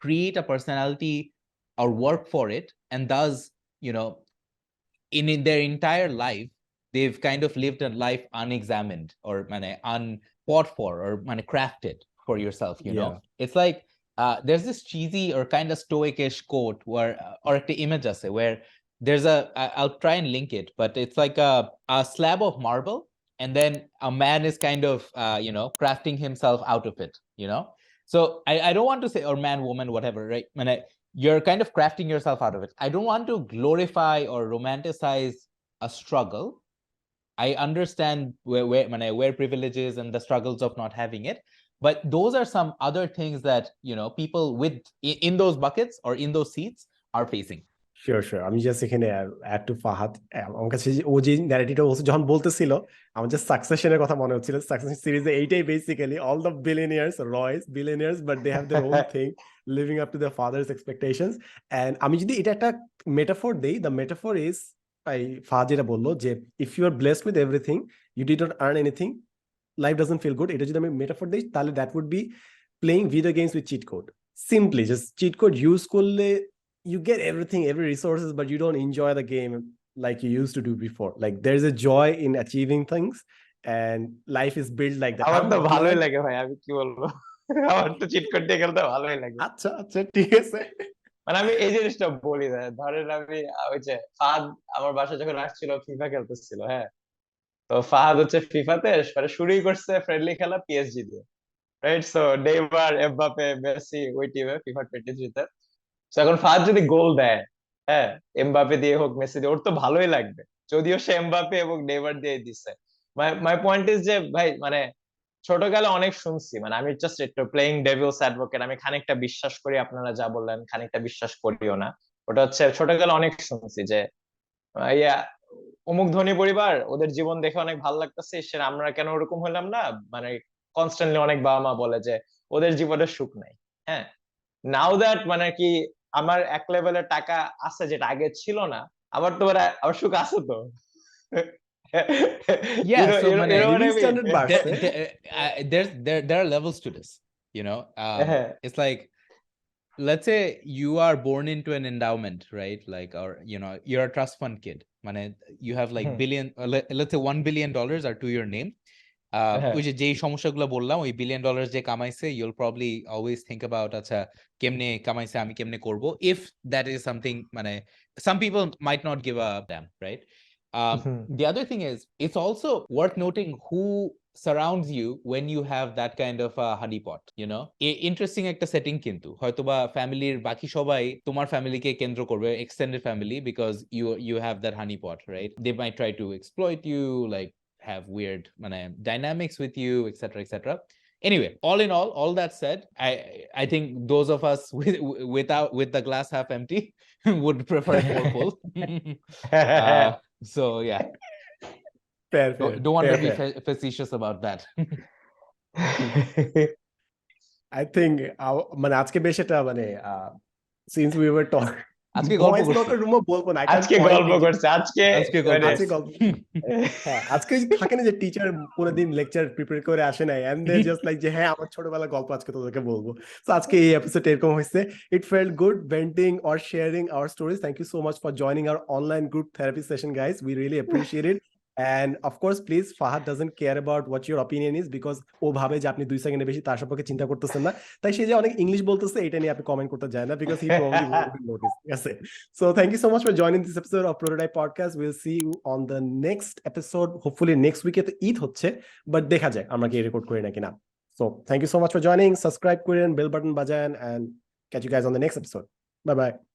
Speaker 3: create a personality or work for it, and thus in their entire life they've kind of lived a life unexamined or unfought for or crafted for yourself, know. It's like there's this cheesy or kind of stoic-ish quote where or an image where there's I'll try and link it, but it's like a slab of marble and then a man is kind of crafting himself out of it, so I don't want to say or man woman whatever, right? You're kind of crafting yourself out of it. I don't want to glorify or romanticize a struggle. I understand where privilege is and the struggles of not having it, but those are some other things that people in those buckets or in those seats are facing.
Speaker 2: Sure. আমি just এখানে add to Fahad আমার কাছে ও যে ন্যারেটিভটা বলছে যখন বলতেছিল আমার যে সাকসেশনের কথা মনে হচ্ছিল সাকসেশন সিরিজে এইটাই basically all the billionaires royals billionaires but they have their own thing living up to their fathers expectations and আমি যদি এটা একটা মেটাফর দেই দ্য মেটাফর ইজ ফাহাদ যেটা বললো যে if you are blessed with everything you did not earn anything life doesn't feel good এটা যদি আমি মেটাফর দেই তাহলে that would be playing video games with cheat code simply just cheat code use করলে you get everything, every resources, but you don't enjoy the game like you used to do before. Like there's a joy in achieving things and life is built like that.
Speaker 1: আমার তো ভালোই লাগে ভাই আমি কি বলবো আমার তো চিট করতে গেলে তো ভালোই লাগে
Speaker 2: আচ্ছা ঠিক আছে
Speaker 1: মানে আমি এই জিনিসটা বলি না ধরেন আমি ওই যে ফাহাদ আমার বাসায় যখন আসছিল ফিফা খেলতেছিল হ্যাঁ তো ফাহাদ হচ্ছে ফিফাতে শুরুই করছে ফ্রেন্ডলি খেলা পিএসজি দিয়ে right so Neymar Mbappe Messi ওই টিমে ফিফা 23 তে এখন ফাহাদ যদি গোল দেয় হ্যাঁ এমবাপে দিয়ে হোক মেসি দিয়ে ওর তো ভালোই লাগবে যদিও সে এমবাপে এবং নেইমার দিয়ে দিছে মাই পয়েন্ট ইজ যে ভাই ছোটকালে অনেক শুনছি আমি জাস্ট একটু প্লেইং ডেভিলস অ্যাডভোকেট আমি খানিকটা বিশ্বাস করি আপনারা যা বললেন খানিকটা বিশ্বাস করিও না ওটা হচ্ছে ছোটকালে অনেক শুনছি যে অমুক ধনী পরিবার ওদের জীবন দেখে অনেক ভালো লাগতেছে সে আমরা কেন ওরকম হলাম না কনস্ট্যান্টলি অনেক বাবা মা বলে যে ওদের জীবনে সুখ নাই হ্যাঁ নাও দ্যাট কি আমার এক লেভেলের টাকা আছে যেটা আগে ছিল না আবার সুখ আছে তো
Speaker 3: Yeah, so
Speaker 1: you
Speaker 3: মানে
Speaker 1: know what I
Speaker 2: living
Speaker 1: mean?
Speaker 2: standard বাড়ছে।
Speaker 3: there are levels to this, you know. It's like, let's say you are born into an endowment, right? Like, or you know, you're a trust fund kid. মানে you have like let's say $1 billion are to your name. ওই যে যেই সমস্যাগুলো বললাম, ওই $1 billion যে কামাইছে, you'll probably always think about আচ্ছা কেমনে কামাইছে, আমি কেমনে করব, if that is something, মানে some people might not give a damn, right? The other thing is, it's also worth noting who surrounds you when you have that kind of a honeypot, you know. Interesting একটা setting, কিন্তু হয়তোবা ফ্যামিলির বাকি সবাই তোমার ফ্যামিলিকে কেন্দ্র করবে, extended family, because you have that honeypot, right? They might try to exploit you, like have weird dynamics with you, etc., etc. Anyway, all that said, I think those of us with the glass half empty would prefer it more full. So yeah,
Speaker 2: Fair,
Speaker 3: don't want to be
Speaker 2: fair.
Speaker 3: facetious about that.
Speaker 2: I think মানে আজকে বেশ এটা মানে since we were talking,
Speaker 3: আজকে গল্প
Speaker 2: voice
Speaker 3: করছি।
Speaker 2: note room বলবো না, I can't
Speaker 1: আজকে
Speaker 2: point
Speaker 1: গল্প
Speaker 2: it.
Speaker 1: করছে, আজকে
Speaker 3: আজকে গল্প
Speaker 2: আজকে গল্প হ্যাঁ, আজকে থাকে না যে টিচার পুরো দিন লেকচার প্রিপেয়ার করে আসে নাই, এন্ড দে জাস্ট লাইক যে হ্যাঁ আমার ছোটবেলা গল্প আজকে তোদেরকে বলবো। সো আজকে এই এপিসোড এরকম হয়েছে। ইট felt good venting or sharing our stories. Thank you so much for joining our online group therapy session, guys. We really appreciate it. And of course, please, Fahad doesn't care about what your opinion is, because ও ভাবে যে আপনি 2 সেকেন্ডে বেশি তার সম্পর্কে চিন্তা করতেছেন না, তাই সে যে অনেক ইংলিশ বলতেছে এটা নিয়ে আপনি কমেন্ট করতে যায় না, because he probably wouldn't notice. Yes. So thank you so much for joining this episode of Prototype Podcast. We'll see you on the next episode. Hopefully next week to Eid হচ্ছে, but দেখা যাক আমরা কি record করি নাকি না। So thank you so much for joining. Subscribe করেন, bell button বাজান, and catch you guys on the next episode. Bye bye.